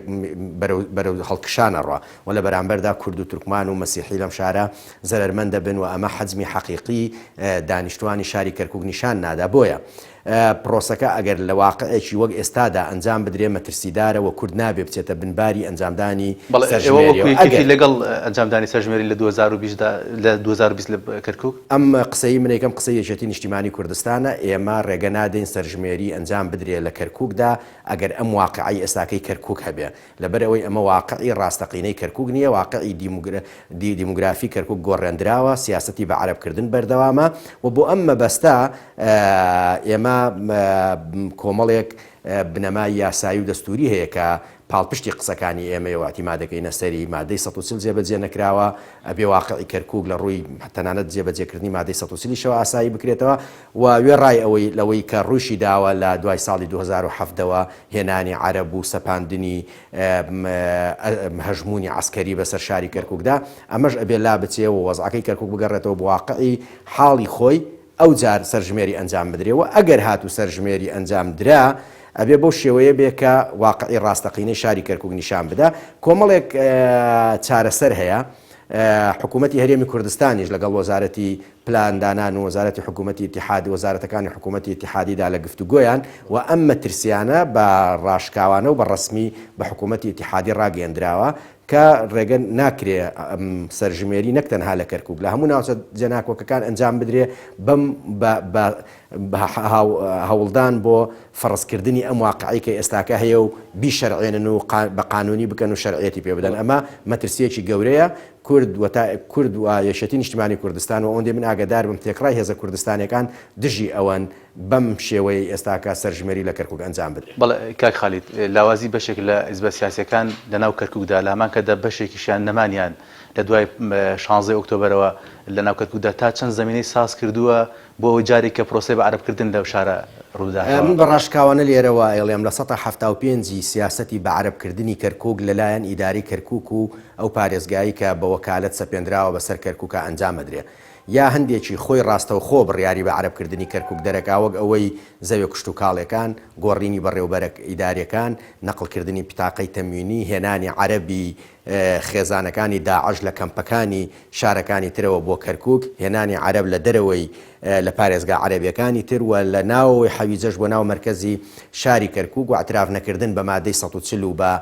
بەرەو هەڵکشانە ڕوا و لە بەرامبەردا کورد و تورکمان و مەسیحی لەم شارە زەرمەندە بن و ئەمە حەجمی حەقیقی دانیشتوانی شاری کەرکووک نیشان نادا بۆیە پرۆسەکە ئەگەر لە واقعێکی وەک ئێستادا ئەنجام بدرێ مەترسیدارە و کورد نابێ بچێتە بنباری ئەنجامدانی سەرژمێری لەگەڵ ئەنجامدانی سەرژمێری لە 2020 لە کەرکووک ئەم قسەی من یەکەم قسەی یەکێتی نیشتیمانی کوردستانە ئێمە ڕێگە نادەین سەرژمێری ئەنجام بدرێ لە کەرکووکدا ئەگەر ئەم واقعی ئێستاکەی کەرکووک هەبێ لەبەر ئەوەی ئەمە واقعی ڕاستەقینەی کەرکووک نییە واقعی دیموگرافی کەرکووک گۆڕێنراوە سیاسەتی بە عەرەبکردن بەردەوامە و بۆ ئەم مەبەستە ئێمە کۆمەڵێک بنەمای یاسایی و دەستوری هەیە کە پاڵپشتی قسەکانی ئێمەوە ئەتیمادەکەینە سەری مادەی 140 جێبەجێ نەکراوە ئەبێ واقعی کەرکووک لە ڕووی تەنانەت جێبەجێکردنی مادەی 140 ئاسایی بکرێتەوە و وێڕای ئەوەی لەوەی کە ڕووشی داوە لە دوای ساڵی 2007ەوە هێنانی عەرەب و سەپاندنی هەژمونی عەسکەری بەسەر شاری کەرکووکدا ئەمەش ئەبێ لا بچێ و وەزعەکەی کەرکووک بگەڕێتەوە بە واقعی حاڵی خۆی ئەو جار سەرژمێری ئەنجام بدرێەوە ئەگەر هاتوو سەرژمێری ئەنجام درا ئەبێ بۆ شێوەیە بێ کە واقعی ڕاستەقینەی شاری کەرکووک نیشان بدا کۆمەڵێک چارەسەر هەیە حکوومەتی هەرێمی کوردستانیش لەگەڵ وەزارەتی پلاندانان و وەزارەتی حکوومەتی ئیتیحادی وەزارەتەکانی حکوومەتی ئیتیحادیدا لە گفتوگۆیان و ئەم مەترسیانە بە ڕاشکاوانە و بە ڕسمی بە حکوومەتی ئیتیحادی ڕاگەیەندراوە کە ڕێگە ناکرێ سەرژمێری نەک تەنها لە کەرکووک لە هەموو ناوچە جێناکۆکەکان ئەنجام بدرێ بەم هەوڵدان بۆ فەڕزکردنی ئەم واقعی کە ئێستاکە هەیە و بیشەرعێنن و بە قانونی بکەن و شەرعێتی پێ بدەن ئەمە مەترسیەکی گەورەیە کورد و یەشەتی نیشتیمانی کوردستان و ئەوەندێ من ئاگادار بم تێکڕای هێزە کوردستانیەکان دژی ئەوەن بەم شێوەی ئێستاکە سەرژمێری لە کەرکووک ئەنجام بدرێت. بەڵێ کاک خالید لاوازی بەشێک لە حیزبە سیاسیەکان لەناو کەرکووکدا لە هەمان کەدا بەشێکیشیان نەمانیان لە دوای 16 ئۆکتۆبەرەوە لە ناو کەرکووکدا تا چەند زمینەی ساز کردووە بۆ ئەوەی جارێک کە پرۆسەی بە عەرەبکردن لەو شارە ڕووداوە. من بە ڕاشکاوانە لێرەوە ئەڵێم لە 1975 سیاسەتی بە عەرەبکردنی کەرکووک لەلایەن ئیداری کەرکووک و ئەو پارێزگایی کە بە وەکالەت سەپێنراوە بەسەر کەرکووکە ئەنجام بدرێ یا هەندێکی خۆی ڕاستەوخۆ بڕیاری بە عەرەبکردنی کەرکووک دەرەکا وەک ئەوەی زەوی کشت و کاڵەکان گۆڕینی بەڕێوەبەرە ئیداریەکان نەقڵکردنی پتاقەی تەموینی هێنانی عەرەبی خێزانەکانی داعش لە کەمپەکانی شارەکانی ترەوە بۆ کەرکووک هێنانی عەرەب لە دەرەوەی لە پارێزگا عەرەبیەکانی تر و لە ناوەوەی حەویجەش بۆ ناو مرکزی شاری کەرکووک و ئەتراف نەکردن بە مادەی 140 و بە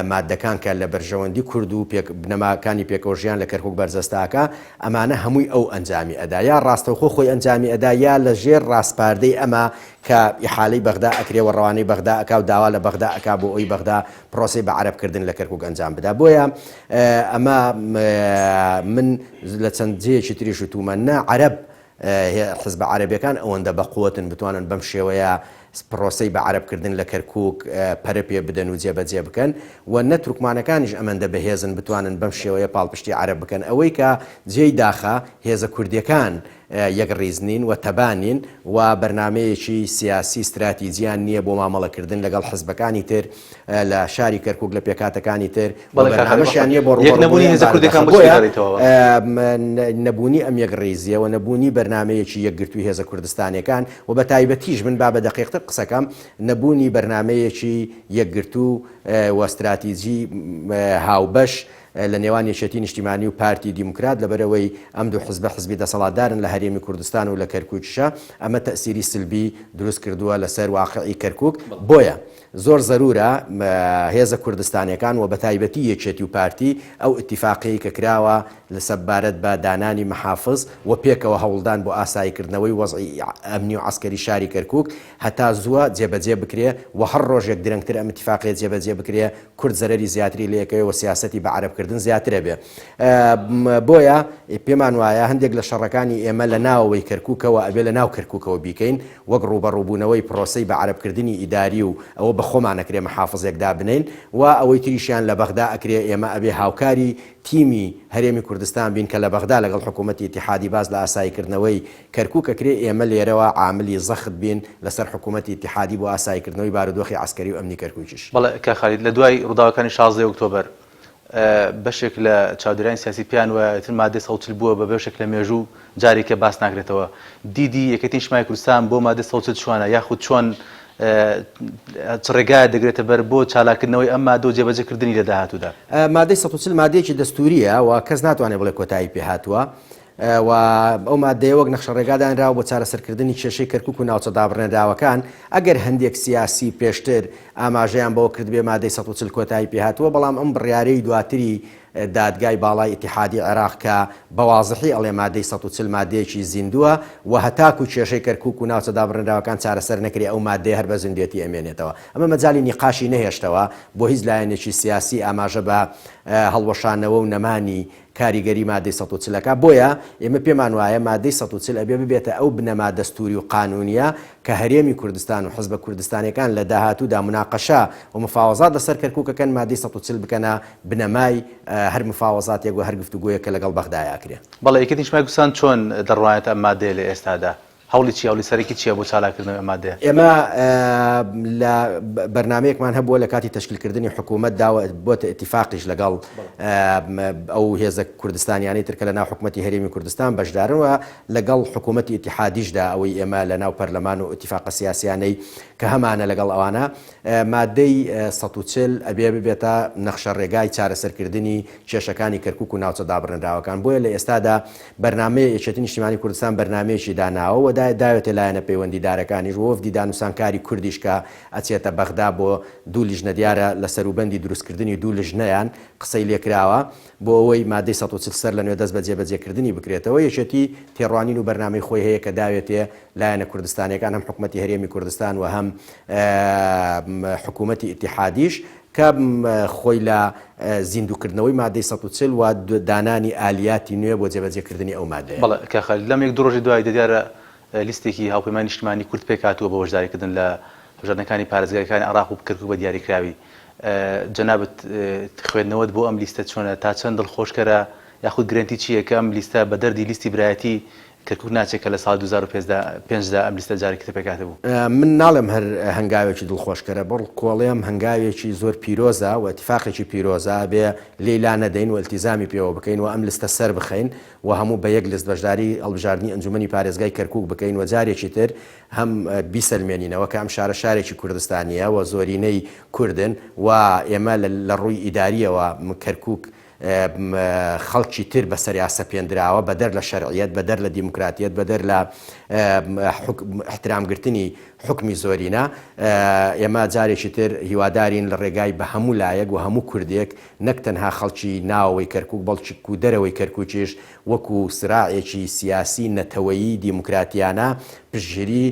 مادەکان کە لە بەرژەوەندی کورد و بنەماکانی پێکەوەژیان لە کەرکووک بەرزەستاکە ئەمانە هەمووی ئەو ئەنجامی ئەدا یا ڕاستەوخۆ خۆی ئەنجامی ئەدا یا لە ژێر ڕاستپاردەی ئەمە کە ئیحالەی بەغدا ئەکرێ و ڕەوانەی بەغدا ئەکا و داوا لە بەغدا ئەکا بۆ ئەوی بەغدا پرۆسەی بە عەرەبکردن لە کەرکووک ئەنجام بدا بۆیە ئەمە من لە چەند جێیەکی تریش وتومەنا عەرەب حزب عەرەبیەکان ئەوەندە بەقووەتن بتوانن بەم شێوەیە پرۆسەی بە عەرەبکردن لە کەرکووک پەرە پێ بدەن و جێبەجێ بکەن و نە تورکمانەکانیش ئەمەندە بەهێزن بتوانن بەم شێوەیە پاڵپشتی عەرەب بکەن ئەوەی کە جێی داخە هێزە کوردیەکان یەک ڕیزنین و تەبانین و بەرنامەیەکی سیاسی استراتیجیان نییە بۆ مامەڵەکردن لەگەڵ حزبەکانی تر لە شاری کەرکووک لە پێکاتەکانی تر بەرنامەشیان نییە بۆ نەبوونی ئەم یەک ڕیزیە و نەبوونی بەرنامەیەکی یەکگرتووی هێزە کوردستانیەکان و بە تایبەتیش من با بە دەقیقتر قسەکەم نەبوونی بەرنامەیەکی یەکگرتوو و استراتیجی هاوبەش لە نێوان یەکێتی نیشتیمانی و پارتی دیموکرات لەبەرەوەی ئەم دوو حزبە دەسەڵاتدارن لە هەرێمی کوردستان و لە کەرکووکیشە ئەمە تەسیری سلبی دروست کردووە لەسەر واقعی کەرکووک بۆیە زۆر زەرورە هێزە کوردستانیەکان و بە تایبەتی یەکێتی و پارتی ئەو ئیتیفاقی کە کراوە لە سەبارەت بە دانانی محافظ و پێکەوە هەوڵدان بۆ ئاساییکردنەوەی وەزعی ئەمنی و عەسکەری شاری کەرکووک هەتا زووە جێبەجێ بکرێ و هەر ڕۆژێک درەنگتر ئەم ئیتیفاقیە جێبەجێ بکرێ کورد زەرەری زیاتری لە یەکەوە سیاسەتی بە عەرەبکردن عربکردن زیاترە بێ بۆیە پێمان وایە هەندێک لە شەڕەکانی ئێمە لە ناوەوەی کەرکووکەوە ئەبێ لە ناو کەرکووکەوە بیکەین وەک ڕوبەڕووبوونەوەی پرۆسەی بە عربکردنی ئیداری و ئەوە بە خۆمانەکرێ محافظێکدا بنین و ئەوەی تریشیان لە بەغدا ئەکرێ ئێمە ئەبێ هاوکاری تیمی هەرێمی کوردستان بین کە لە بەغدا لەگەڵ حکوومەتی اتحادی باز لە ئاساییکردنەوەی کەرکووکەکرێ ئێمە لێرەوە عاملی زەخت بین لەسەر حکوومەتی اتحادی بۆ ئاساییکردنەوەی بارودۆخی عسکەری و ئەمنی کەرکووکیش. بەڵێ کە خالید لە دوای ڕووداوەکانی 16 ئۆکتۆبەر بەشێک لە چاودێرانی سیاسی پیان وایە مادەی 140 بووە بە بەشێک لە مێژوو جارێکە باس ناکرێتەوە. دیدی یەکەتین نیشتیمانی کوردستان بۆ مادەی 140 چوانە یاخود چۆن ڕێگای دەگرێتە بەر بۆ چالاکردنەوەی ئەم مادە و جێبەجێکردنی لە داهاتوودا. مادەی 140 مادەیەکی دەستوریە و کەس ناتوانێت بڵێ کۆتایی پێهاتووە و ئەو مادەیە وەک نەخشە ڕێگادانراوە بۆ چارەسەرکردنی کێشەی کەرکووک و ناوچە دابڕێنراوەکان ئەگەر هەندێک سیاسی پێشتر ئاماژەیان بەوە کرد بێ مادەی 140 کۆتایی پێهاتووە بەڵام ئەم بڕیارەی دواتری دادگای باڵای اتحادی عێراق کە بەوازحی ئەڵێ مادەی 140 مادەیەکی زیندووە و هەتاکو کێشەی کەرکووک و ناوچە دابڕێنراوەکان چارەسەر نەکرێ ئەو مادەیە هەر بە زیندێتی ئەمێنێتەوە. ئەمە مەجالی نیقاشی نەهێشتەوە بۆ هیچ لایەنێکی سیاسی ئاماژە بە هەڵوەشانەوە و نەمانی کاریگەری مادەی 140ەکە. بۆیە ئێمە پێمان وایە مادەی 140 ئەبێ ببێتە ئەو بنەما دەستوری و قانونیە کە هەرێمی کوردستان و حزبە کوردستانیەکان لە داهاتوودا مناقەشە و مفاوەزات لەسەر کەرکووکەکەن مادەی 140 بکەنە بنەمای هەر مفاوەزاتێک و هەر گفتوگویەکە لەگەڵ بەغدایەکرێ. بەڵێ یەکەتین نیشتیمانی کوردستان چۆن دەڕوایێت ئەم مادەیە لە ئێستادا؟ هەوڵی چی هەوڵی سەرەکی چییە بۆ چالاکردنەوەی ئەم مادەیە؟ ئێمە لە بەرنامەیەکمان هەبووە لە کاتی تەشکیلکردنی حکوومەت داوە بۆتە ئیتیفاقیش لەگەڵ ئەو هێزە کوردستانیانەی ترکە لە ناو حکوومەتی هەرێمی کوردستان بەشدارنەوە لەگەڵ حکوومەتی اتحادیشدا ئەوەی ئێمە لە ناو پەرلەمان و ئیتیفاقە سیاسیانەی کە هەمانە لەگەڵ ئەوانە مادەی 140 ئەبێ ببێتە نەخشە ڕێگای چارەسەرکردنی کێشەکانی کەرکووک و ناوچە دابڕێنراوەکان. بۆیە لە ئێستادا بەرنامەیە یەکێتی نیشتیمانی کوردستان بەرنامەیەکی داناوە داوێتە لایەنە پەیوەندیدارەکانی وەفدی دانووسانکاری کوردیش کە ئەچێتە بەغدا بۆ دوو لیژنە دیارە لە سەروبەندی دروستکردنی دوو لیژنەیان قسەی لێکراوە بۆ ئەوەی مادەی 140 سەر لە نوێ دەست بە جێبەجێکردنی بکرێتەوە. یەکێتی تێڕوانین و بەرنامەی خۆی هەیە کە داوێتێ لایەنە کوردستانیەکان هەم حکوومەتی هەرێمی کوردستان و هەم حکوومەتی اتحادیش کە خۆی لە زیندوکردنەوەی مادەی 140 و دانانی ئالیاتی نوێ بۆ جێبەجێکردنی ئەو مادەیە. بەڵێ کە خالید لەم یەک دوو ڕۆژی دوای دیارە لیستێکی هاوپەیمانی نیشتیمانی کورد پێکاتووە بە هۆشداریکردن لە هەژارنەکانی پارێزگایەکانی عێراق و کەرکووک بە دیاریکراوی. جەنابەت خوێندنەوەت بۆ ئەم لیستە چۆنە تا چەند دڵخۆشکەرە یاخود گرنتی چییە کە ئەم لیستە بە دەردی لیستی برایەتی کەرکووک ناچێت کە لە ساڵ 2005دا ئەم لیستە جارێکی پێکاتە بوو؟ من ناڵێم هەر هەنگاوێکی دڵخۆشکەرە بڕ کۆڵێم هەنگاوێکی زۆر پیرۆزە و اتفاقێکی پیرۆزە بێ لێلا نەدەین و التیزامی پێوە بکەین و ئەم لیستە سەر بخەین و هەموو بە یەک لیست بەشداری هەڵبژاردننی ئەنجومەنی پارێزگای کەرکووک بکەین و جارێکی تر هەم بیسەلمێنینەوە کە ئەم شارە شارێکی کوردستانیە و زۆرینەی کوردن و ئێمە لە ڕووی ئیداریەوە کەرکووک خەڵکی تر بە سەریاسە پێندراوە بەدەر لە شەرعیەت بەدەر لە دیموکراتیەت بەدەر لە احترامگرتنی حکمی زۆرینە. ئێمە جارێکی تر هیوادارین لە ڕێگای بە هەموو لایەک و هەموو کوردێک نەک تەنها خەڵکی ناوەوەی کەرکووک بەڵکی و دەرەوەی کەرکووکیش وەکو سراعێکی سیاسی نەتەوەیی دیموکراتیانە پشتگیری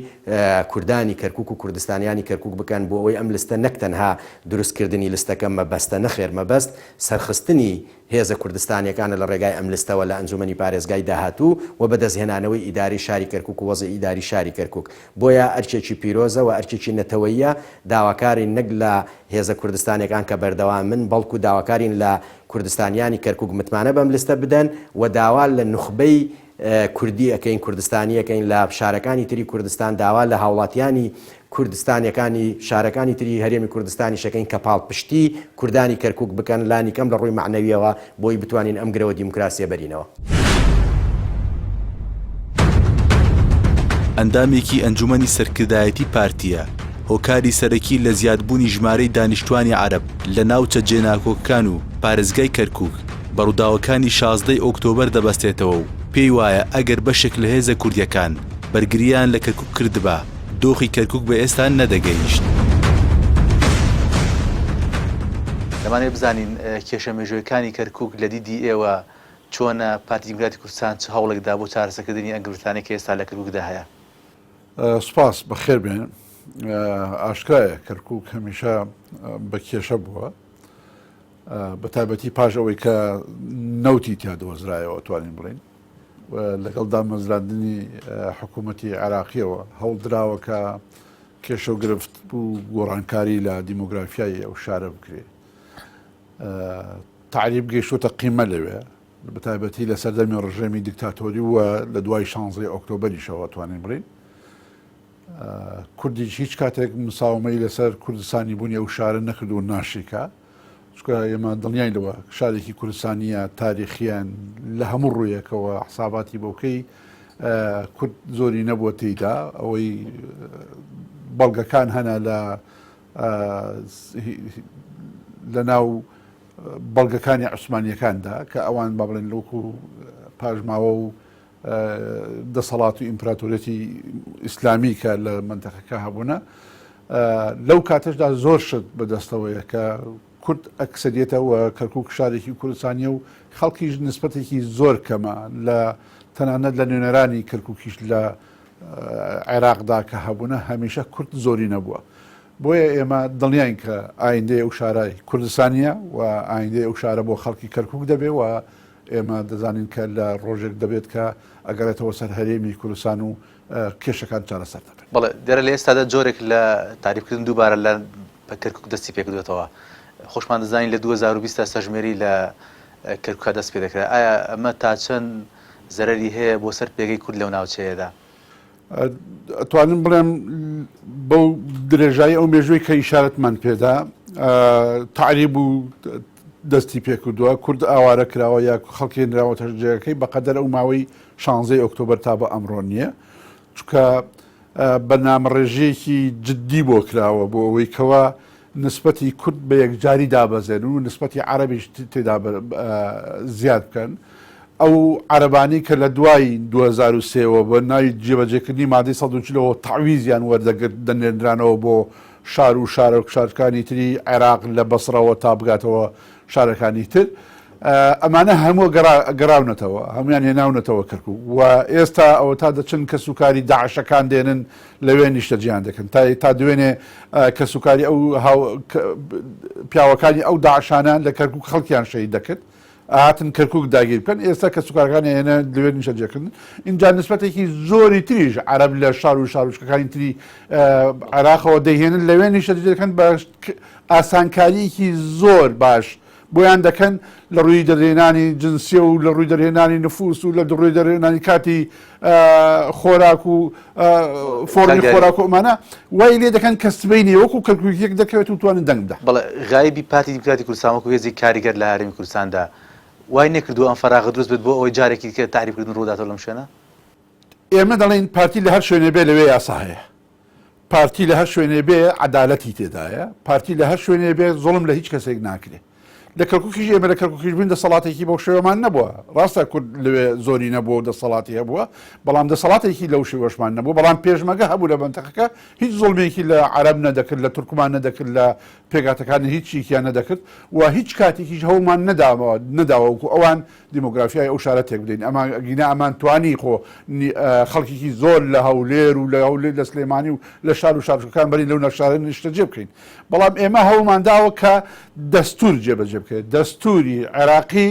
کوردانی کەرکووک و کوردستانیانی کەرکووک بکەن بۆ ئەوەی ئەم لیستە نەک تەنها دروستکردنی لیستەکە مەبەستە نەخێر مەبەست سەرخستنی هێزە کوردستانیەکانە لە ڕێگای ئەم لیستەوە لە ئەنجومەنی پارێزگای داهاتوو و بەدەستهێنانەوەی ئیداری شاری کەرکووک و وەزە ئیداری شاری کەرکووک. بۆیە ئەرچێکی پیرۆزە و ئەرچێکی نەتەوەیە داواکارین نەک لە هێزە کوردستانیەکان کە بەردەوام من بەڵکو داواکارین لە کوردستانیانی کەرکووک متمانە بەم لیستە بدەن و داوا لە نوخبەی کوردی ئەەکەین کوردستانی ئەەکەین لە شارەکانی تری کوردستان داوا لە هاوڵاتیانی کوردستانیەکانی شارەکانی تری هەرێمی کوردستانی شەکەین کە پاڵپشتی کوردانی کەرکووک بکەن لانی کەم لە ڕووی معنەویەوە بۆی بتوانین ئەم گرەوە دیموکراسیە بەرینەوە. ئەندامێکی ئەنجومەنی سەرکردایەتی پارتیە هۆکاری سەرەکی لە زیادبوونی ژمارەی دانیشتوانی عەرەب لە ناوچە جێناکۆکەکان و پارێزگای کەرکووک بە ڕووداوەکانی 16 ئۆکتۆبەر دەبەستێتەوە و پێی وایە ئەگەر بەشێک لە هێزە کوردیەکان بەرگریان لە کەرکووک کردبا دۆخی کەرکووک بە ئێستا نەدەگەیشت. دەمانێت بزانین کێشە مێژوویەکانی کەرکووک لە دیدی ئێوە چۆنە پارتی دیموکراتی کوردستان چ هەوڵێکدا بۆ چارەسەرکردنی ئەنگرتانەی کە ئێستا لە کەرکووکدا هەیە؟ سپاس بەخێر بێن. ئاشکرایە کەرکووک هەمیشە بە کێشە بووە بە تایبەتی پاش ئەوەی کە نەوتی تیا دۆزرایەوە توانین بڵین لەگەڵ دامەزراندنی حکوومەتی عێراقیەوە هەوڵدراوە کە کێشە و گرفت بوو گۆڕانکاری لە دیموگرافیای ئەو شارە بکرێ تعریب گەیشتۆتە قیمە لەوێ بە تایبەتی لە سەردەمی ڕژێمی دیکتاتۆری وە لە دوای 16 ئۆکتۆبەریشەوە توانین بڵین کوردیش هیچ کاتێک مساومەی لەسەر کوردستانی بوونی ئەو شارە نەکرد و ناشیکە چکە ئێمە دڵنیای لەوە شارێکی کوردستانیە تاریخیان لە هەموو ڕوویەکەوە حساباتی بۆکەی کورد زۆری نەبووە تێیدا ئەوەی بەڵگەکان هەنا لە ناو بەڵگەکانی عوسمانیەکاندا کە ئەوان با بڵێن لەوکو پاژماوە و دەسەڵات و ئیمپراتۆرەتی ئیسلامی کە لە منتەقەکە هەبوونە لەو کاتەشدا زۆر شت بەدەستەوەیە کە کورد ئەکسەریەتەوە کەرکووک شارێکی کوردستانیە و خەڵکیش نسبەتێکی زۆر کەمە لە تەنانەت لە نوێنەرانی کەرکووکیش لە عێراقدا کە هەبوونە هەمیشە کورد زۆری نەبووە بۆیە ئێمە دڵنیاین کە ئایندەی ئەو شارای کوردستانیە و ئایندەی ئەو شارە بۆ خەڵکی کەرکووک دەبێ و ئێمە دەزانین کە لە ڕۆژێک دەبێت کە ئەگەرێتەوە سەر هەرێمی کوردستان و کێشەکان چارەسەر دەبێت بەڵێ دەرە لە ئێستادا جۆرێک لە تاریبکردن دووبارە لە کەرکووک دەستی پێکردوێتەوە خۆشمان دەزانین لە 2020 سەژمێری لە کەرکووکە دەست پێ دەکرێت ئایا ئەمە تا چەند زەرەری هەیە بۆ سەر پێگەی کورد لەو ناوچەیەدا ئەتوانم بڵێم بەو درێژایی ئەو مێژووی کە ئیشارەتمان پێدا تعریب و دەستی پێکردووە کورد ئاوارە کراوە یا خەڵکی نراوەتە جێگەکەی بەقەدەر ئەو ماوەی 16 ئۆکتۆبەر تا بە ئەمڕۆ نییە چکە بەنامەڕێژەیەکی جددی بۆ کراوە بۆ ئەوەی کەوە نسبەتی کورد بە یەکجاری دابەزێن و نسبەتی عەرەبیش تێدا زیاد بکەن ئەو عەرەبانی کە لە دوای 2003ەوە بە ناوی جێبەجێکردنی مادەی 140ەوە تەعویزیان وەردەگرت دەنێردرانەوە بۆ شار و شارەکانی تری عێراق لە بەسڕەوە تا بگاتەوە شارەکانی تر ئەمانە هەموو گەڕاونەتەوە هەمویان هێناونەتەوە کەرکووک و ئێستا ئەوە تا دەچن کە سوکاری داعشەکان دێنن لەوێ نیشتەجییان دەکەن تا دوێنێ کە سوکاری ئەو پیاوەکانی ئەو داعشانە لە کەرکووک خەڵکیان شەهید دەکرد هاتن کەرکووک داگیر بکەن ئێستا کە سوکارەکانی هێنە لەوێ نیشتەجێکردن اینجا نسبەتێکی زۆری تریش عەرەب لە شار و شارۆچکەکانی تری عێراقەوە دەیهێنن لەوێ نیشتەجێ دەکەن بە ئاسانکاریەکی زۆر باش بۆیان دەکەن لە ڕووی دەرهێنانی جنسیە و لە ڕووی دەرهێنانی نفوس و لە ڕووی دەرهێنانی کاتی خۆراک و فۆرمی خۆراک و ئەمانە وای لێ دەکەن کە سبەینی وەکو کەرکووکێک دەکەوێت و توانن دەنگ بدە بەڵێ غایبی پارتی دیموکراتی کوردستان وەکو هێزی کاریگەر لە هەرێمی کوردستاندا وای نەکردو ئەم فەراغە دروست بێت بۆ ئەوەی جارێکی کە تعریبکردن ڕووداتەوە لەم شوێنە ئێمە دەڵێن پارتی لە هەر شوێنێ بێ لەوێ یاسا هەیە پارتی لە هەر شوێنێ بێ عەدالەتی تێدایە پارتی لە هەر شوێنێ بێ زوڵم لە هیچ کەسێک ناکرێت لە کەرکووکیش ئێمە لە کەرکووکیش بووین دەسەڵاتێکی بەو شێوەمان نەبووە ڕاستە کورد لەوێ زۆری نەبووە و دەسەڵاتی هەبووە بەڵام دەسەڵاتێکی لەو شێوەشمان نەبوو بەڵام پێشمەگە هەبوو لە بەنتەقەکە هیچ زوڵمێکی لە عەرەب نەدەکرد لە تورکمان نەدەکرد لە پێگاتەکانی هیچیکیان نەدەکرد و هیچ کاتێکیش هەوڵمان نەداوەکو ئەوان دیموگرافیای ئەو شارە تێک بدەین ئەمان گینە ئەمان توانی خۆ خەڵکیی زۆر لە هەولێر و لە هەولێر لە سلێمانی و لە شار و شارچکەکان بەرین لەو نەشارە نیشتەجێ بکەین بەڵام ئێمە هەوڵمان داوە کە دەستور جێبەجێ بکەین دەستوری عێراقی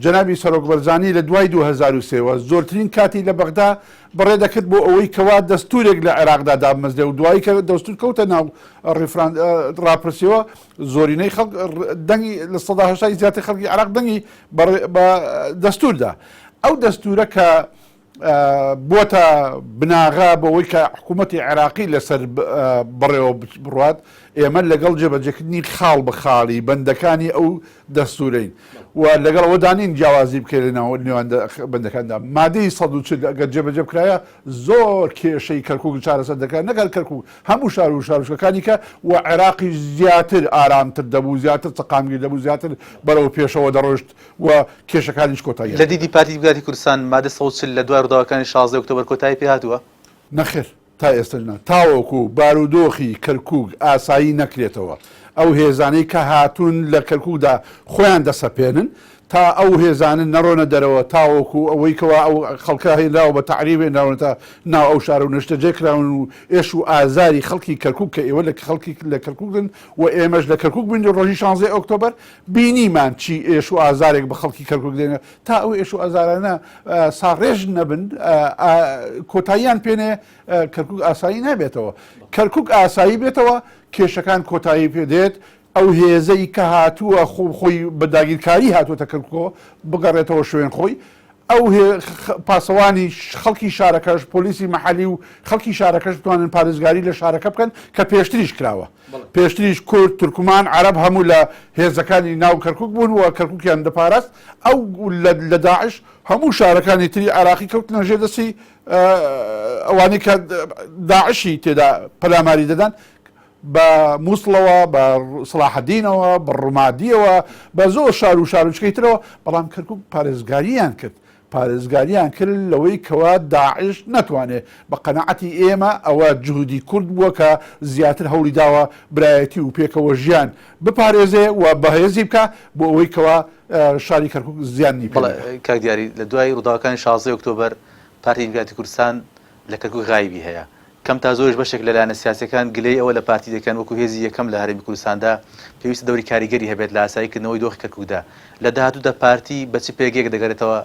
جەنابی سەرۆک بەرزانی لە دوای 2003ەوە زۆرترین کاتی لە بەغدا بڕێ دەکرد بۆ ئەوەی کەوا دەستورێک لە عێراقدا دامەزدێ و دوایی کە دەستور کەوتە ناو ڕاپرسیەوە زۆرینەی خەڵک دەنگی لە 1970 زیاتر خەڵکی عێراق دەنگی بە دەستوردا ئەو دەستورە کە بۆتە بناغا بەوەی کە حکوومەتی عێراقی لەسەر بڕێوە بڕات ئێمە لەگەڵ جێبەجێکردنی خاڵ بە خاڵی بەندەکانی ئەو دەستورین و لەگەڵ ئەوەدانین جیاوازی بکەێت لەناو نێوان بەندەکاندا مادەی 140 ئەگەر جێبەجێ بکرایە زۆر کێشەی کەرکووک چارەسەر دەکات نەگەر کەرکووک هەموو شار و شارۆچکەکانی کە و عێراقی زیاتر ئارامتر دەبوو زیاتر چقامگیر دەبوو زیاتر بەرەو پێشەوە دەڕۆشت و کێشەکانیش کۆتایی لە دیدی پارتی دیموکراتی کوردستان مادە 140 لە دوای ڕووداوەکانی 16 ئۆکتۆبەر کۆتایی پێ هاتووە نەخێر تا ئێستانا تاوەکو بارودۆخی کەرکووک ئاسایی نەکرێتەوە ئەو هێزانەی کە هاتوون لە کەرکووکدا خۆیان دەسەپێنن تا ئەو هێزانن نەڕۆنە دەرەوە تاوەکو ئەوەی کەوا ئەو خەڵکە هێنراوە بە تعریبێ ناونە تا ناو ئەو شار و نەشتەجێکراون و ئێش و ئازاری خەڵکی کەرکوب کە ئێوە لە خەڵکی لە کەرکوبن و ئێمەش لە کەرکوب بین ڕۆژی 16 ئۆکتۆبەر بینیمان چی ئێش و ئازارێک بە خەڵکی کەرکوب دێنە تا ئەو ئێش و ئازارانە ساڕێژ نەبن کۆتاییان پێنێ کەرکوب ئاسایی نابێتەوە کەرکوب ئاسایی بێتەوە کێشەکان کۆتایی پێدێت ئەو هێزەی کە هاتووە خۆی بە داگیرکاری هاتووەتە کەرکووە بگەڕێتەوە شوێن خۆی ئەو پاسەوانی خەڵکی شارەکەش پۆلیسی مەحەلی و خەڵکی شارەکەش بتوانن پارێزگاری لە شارەکە بکەن کە پێشتریش کراوە پێشتریش کورد تورکمان عەرەب هەموو لە هێزەکانی ناو کەرکوک بوون و کەرکووکیان دەپاراست ئەو لە داعش هەموو شارەکانی تری عراقی کەوتنە ژێر دەستی ئەوانەی کە داعشی تێدا پەلاماری دەدان بە مووسڵەوە بە سڵاحەدینەوە بە ڕوومادیەوە بە زۆر شار و شارچکەیترەوە بەڵام کەرکوب پارێزگاریان کرد پارێزگاریان کرد لەوەی کەوا داعش ناتوانێت بە قەنەعەتی ئێمە ئەوە جوهودی کورد بووە کە زیاتر هەوڵی داوە برایەتی و پێکەوە ژیان بپارێزێ و بەهێزی بکە بۆ ئەوەی کەوا شاری کەرکوب زیانی پێ کاک دیاری لە دوای ڕووداوەکانی 16 ئۆکتۆبەر پارتی نیمکراتی کوردستان لە کەرکوک غایبی هەیە کەم تا زۆرش بەشێک لەلایەنە سیاسەکان گلەی ئەوە لە پارتی دەکەن وەکو هێزی یەکەم لە هەرێمی کوردستاندا پێویستە دەوری کاریگەری هەبێت لە ئاساییکردنەوەی دۆخی کەرکوکدا لە داهاتوودا پارتی بەچی پێگەیەک دەگەرێتەوە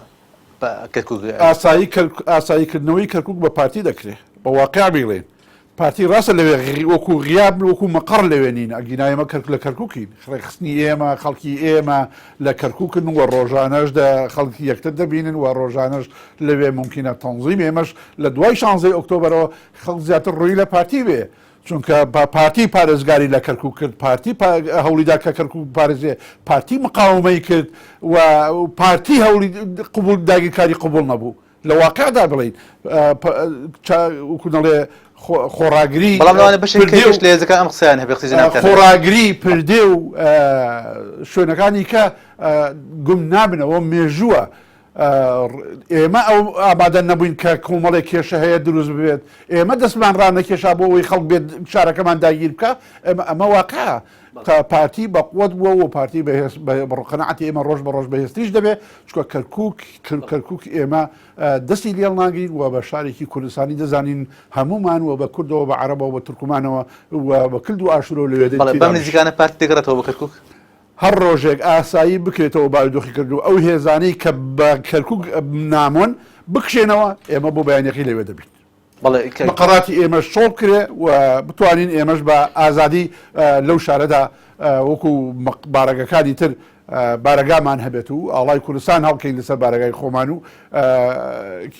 کەرکوک ئاساییکردنەوەی کەرکوک بە پارتی دەکرێت بە واقع بڵێن پارتی ڕاستە لەوێ وەکو غیاب وەکو مەقڕ لەوێ نین ئەگینا ئێمە لە کەرکووکین خڕێخستنی ئێمە خەڵکی ئێمە لە کەرکووکن وە ڕۆژانەش خەڵکی یەکتر دەبینن و ڕۆژانەش لەوێ ممکنە تەنزیم ئێمەش لە دوای 16 ئۆکتۆبەرەوە خەڵک زیاتر ڕووی لە پارتی بێ چونکە پارتی پارێزگاری لە کەرکوو کرد پارتی هەوڵیدا کە کەرکوو پارێزێ پارتی مقاومەی کرد و پارتی هەوڵی قبول داگیرکاری قبول نەبوو لە واقعدا بڵین وکوڵێ خۆراگری خۆراگری پردێ و شوێنەکانی کە گوم نابنەوە مێژووە ئێمە ئەو ئامادە نەبووین کە کۆمەڵی کێشە هەیە دروست ببێت ئێمە دەستمان ڕانەکێشا بۆ ئەوەی خەڵک بێت شارەکەمان داگیر بکە ئەمە واقعە پارتی بە قوت بووە و پارتی بەڕقەنەعەتی ئێمە ڕۆژ بە ڕۆژ بەهێستریش دەبێت چکە کەرکووک ئێمە دەستی لێڵ ناگرین و بە شارێکی کوردستانی دەزانین هەمومان و بە کوردەوە بە عەرەبەوە بە تورکمانەوە و بە کلد و ئاشورەوە لەوێ بەم نزیکانە پارتی دەگەڕێتەوە بە کەرکووک هەر ڕۆژێک ئاسایی بکرێتەوە بارودۆخی کردو ئەو هێزانەی کە بە کەرکووک نامۆن بکشێنەوە ئێمە بۆ بەیانەکەی لەوێ دەبین بەقەڕاتی ئێمە شۆڵ کرێ و بتوانین ئێمەش بە ئازادی لەو شارەدا وەکو بارەگەکانی تر بارەگامان هەبێت و ئاڵای کوردستان هەڵکەین لەسەر بارەگای خۆمان و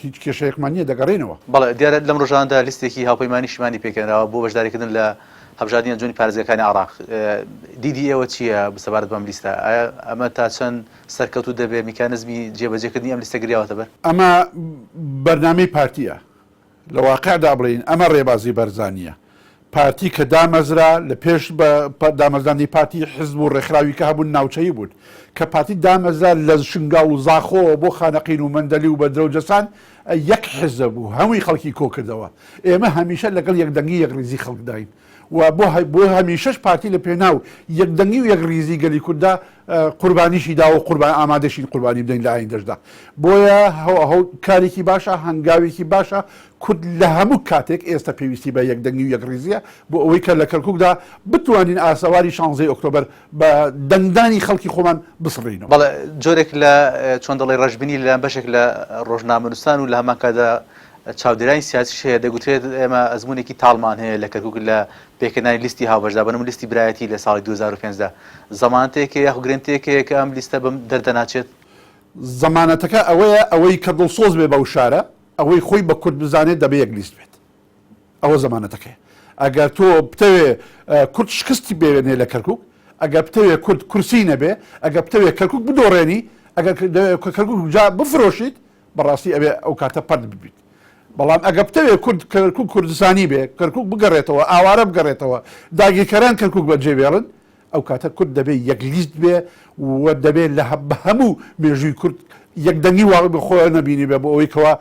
هیچ کێشەیەکمان نییە دەگەڕێنەوە بەڵێ دیارە لەم ڕۆژاندا لیستێکی هاوپەیمانی شمانی پێکەنراوە بۆ بەشداریکردن لە هەبژاردنە جۆنی پارێزەکانی عراق دیدی ئێوە چییە بسەبارەت بەم لیستە ئایا ئەمە تا چەند سەرکەوتو دەبێت میکانزمی جێبەجێکردنی ئەم لیستە گریاوەتە بەر ئەمە بەرنامەی پارتیە لە واقعدا بڵین ئەمە ڕێبازی بەرزانیە پارتی کە دامەزرا لە پێش دامەزرانی پارتی حزب و ڕێکخراوی کە هەبوون ناوچەیی بوون کە پارتی دامەزرا لە شنگاو و زاخۆ بۆ خانەقین و مەندەلی و بەدرەوجەسان یەک حزب بوو هەمووی خەڵکی کۆ کردەوە ئێمە هەمیشە لەگەڵ یەکدەنگی یەکریزی خەڵکداین و بۆ هەمیشەش پارتی لە پێناو یەکدەنگی و یەکریزی گەلی کووردا قوربانیشی دا و قوربان ئامادەشین قوربانی بدەین لە ئایندەشدا بۆیە کارێکی باشە هەنگاوێکی باشە کورد لە هەموو کاتێک ئێستا پێویستی بە یەکدەنگی و یەکریزیە بۆ ئەوەی کە لە کەرکووکدا بتوانین ئاسەواری 16 ئۆکتۆبەر بە دەنگدانی خەڵکی خۆمان بسڕینەوە بەڵێ جۆرێک لە چۆن دەڵێ ڕەشببینی لە بەشێک لە ڕۆژنامەنووسان و لە هەمان کادا چاودێرانی سیاسیش هەیە دەگوترێت ئێمە ئەزمونێکی تاڵمان هەیە لە کەرکووک لە پێکردنی لیستی هاوبەشدا بەنەم لیستی برایەتی لە ساڵی 2015 زەمانەتێکە یاخ گرنتێکەیە کە ئەم لیستە بەم دەردەناچێت زەمانەتەکە ئەوەیە ئەوەی کە دڵسۆز بێ بەو شارە ئەوەی خۆی بە کورد بزانێت دەبێ یەک لیست بێت ئەوە زەمانەتەکەی ئەگەر تۆ بتەوێ کورد شکستی بێنێ لە کەرکووک ئەگەر بتەوێ کورد کورسی نەبێ ئەگەر بتەوێ کەرکووک بدۆڕێنی ئەگەر کەرکووک جا بفرۆشیت بەڕاستی ئەوێ ئەو کاتە پەرد ببیت بەڵام ئەگە بتەوێ کەرکووک کوردستانی بێ کەرکووک بگەڕێتەوە ئاوارە بگەڕێتەوە داگیرکەران کەرکووک بەجێبێڵن ئەو کاتە کورد دەبێت یەکلیست بێ و دەبێت لە هەموو مێژووی کورد یەکدەنگی واڵ بخۆ نەبینی بێ بۆ ئەوەی کەوا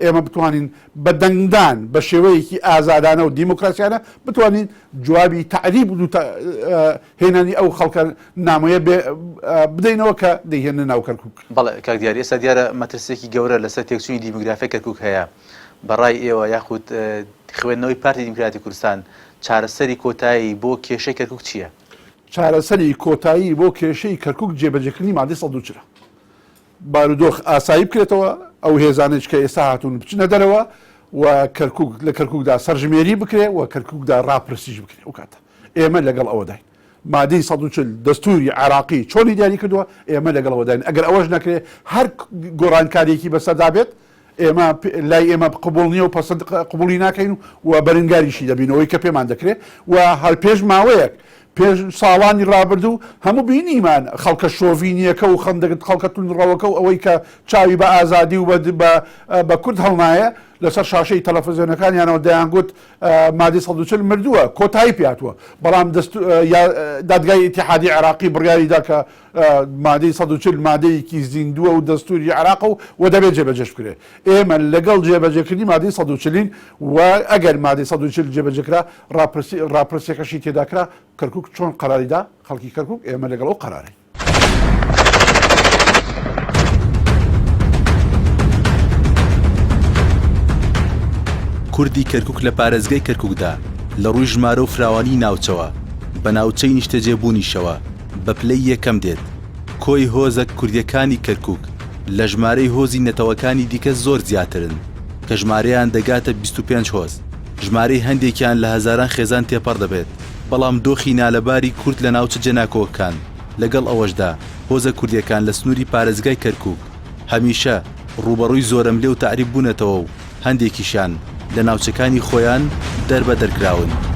ئێمە بتوانین بە دەنگدان بە شێوەیەکی ئازادانە و دیموکراسیانە بتوانین جوابی تعریب و هێنانی ئەو خەڵکە نامۆیە بدەینەوە کە دەیهێنە ناو کەرکووک. بەڵێ کاک دیاری ئێستا دیارە مەترسێکی گەورە لەسەر تێکچوونی دیموگرافی کەرکووک هەیە. بەڕای ئێوە یاخود خوێندنەوەی پارتی دیموکراتی کوردستان چارەسەری کۆتایی بۆ کێشەی کەرکووک چییە؟ چارەسەری کۆتایی بۆ کێشەی کەرکووک جێبەجێکردنی مادەی 140 بارودۆخ ئاسایی بکرێتەوە ئەو هێزانێک کە ئێستا هاتوون بچنە دەرەوە و کەرکووک لە کەرکووکدا سەرژمێری بکرێ و کەرکووکدا ڕاپرسیش بکرێت ئەو کاتە ئێمە لەگەڵ ئەوەداین مادەی 140 دەستوری عراقی چۆنی دیاری کردووە ئێمە لەگەڵ ئەوەداین ئەگەر ئەوەش نەکرێت هەر گۆڕانکاریەکی بەسەردا بێت ئێمە لای ئێمە قبول نییە و پەسەند قبولی ناکەین و بەرنگاریشی دەبینەوەی کە پێمان دەکرێت و هەر پێش ماوەیەک پێش ساڵانی ڕابردوو هەموو بینیمان خەڵکە شۆڤینیەکە و خەندەکەت خەڵکە تونڕەوەکە و ئەوەی کە چاوی بە ئازادی و بە کورد هەڵنایە لەسەر شاشەی تەلەڤیزیۆنەکانیانەوە دەیانگوت مادەی 140 مردووە کۆتایی پێاتوە بەڵام دادگای ئیتیحادی عراقی بڕیاریدا کە مادەی 140 مادەیەکی زیندووە و دەستوری عراق و دەبێت جێبەجێش بکرێت ئێمە لەگەڵ جێبەجێکردنی مادەی 140 و ئەگەر مادەی 140 جێبەجێکرا ڕاپرسیەکەشی تێداکرا کەرکووک چۆن قەراریدا خەڵکی کەرکووک ئێمە لەگەڵ ئەو قەراری. کوردی کەرکووک لە پارێزگای کەرکووکدا لە ڕووی ژمارە و فراوانی ناوچەوە بە ناوچەی نیشتەجێبوونیشەوە بە پلەی یەکەم دێت. کۆی هۆزە کوردیەکانی کەرکووک لە ژمارەی هۆزی نەتەوەکانی دیکە زۆر زیاترن کە ژمارەیان دەگاتە 25 هۆز. ژمارەی هەندێکیان لە هەزاران خێزان تێپەڕ دەبێت بەڵام دۆخی نالەباری کورد لە ناوچە جەناکۆکان لەگەڵ ئەوەشدا هۆزە کوردیەکان لە سنووری پارێزگای کەرکووک هەمیشە ڕوبەڕووی زۆرەملێ و تعریب بوونەتەوە و هەندێکیشان لە ناوچەکانی خۆیان دەربە دەرکراون.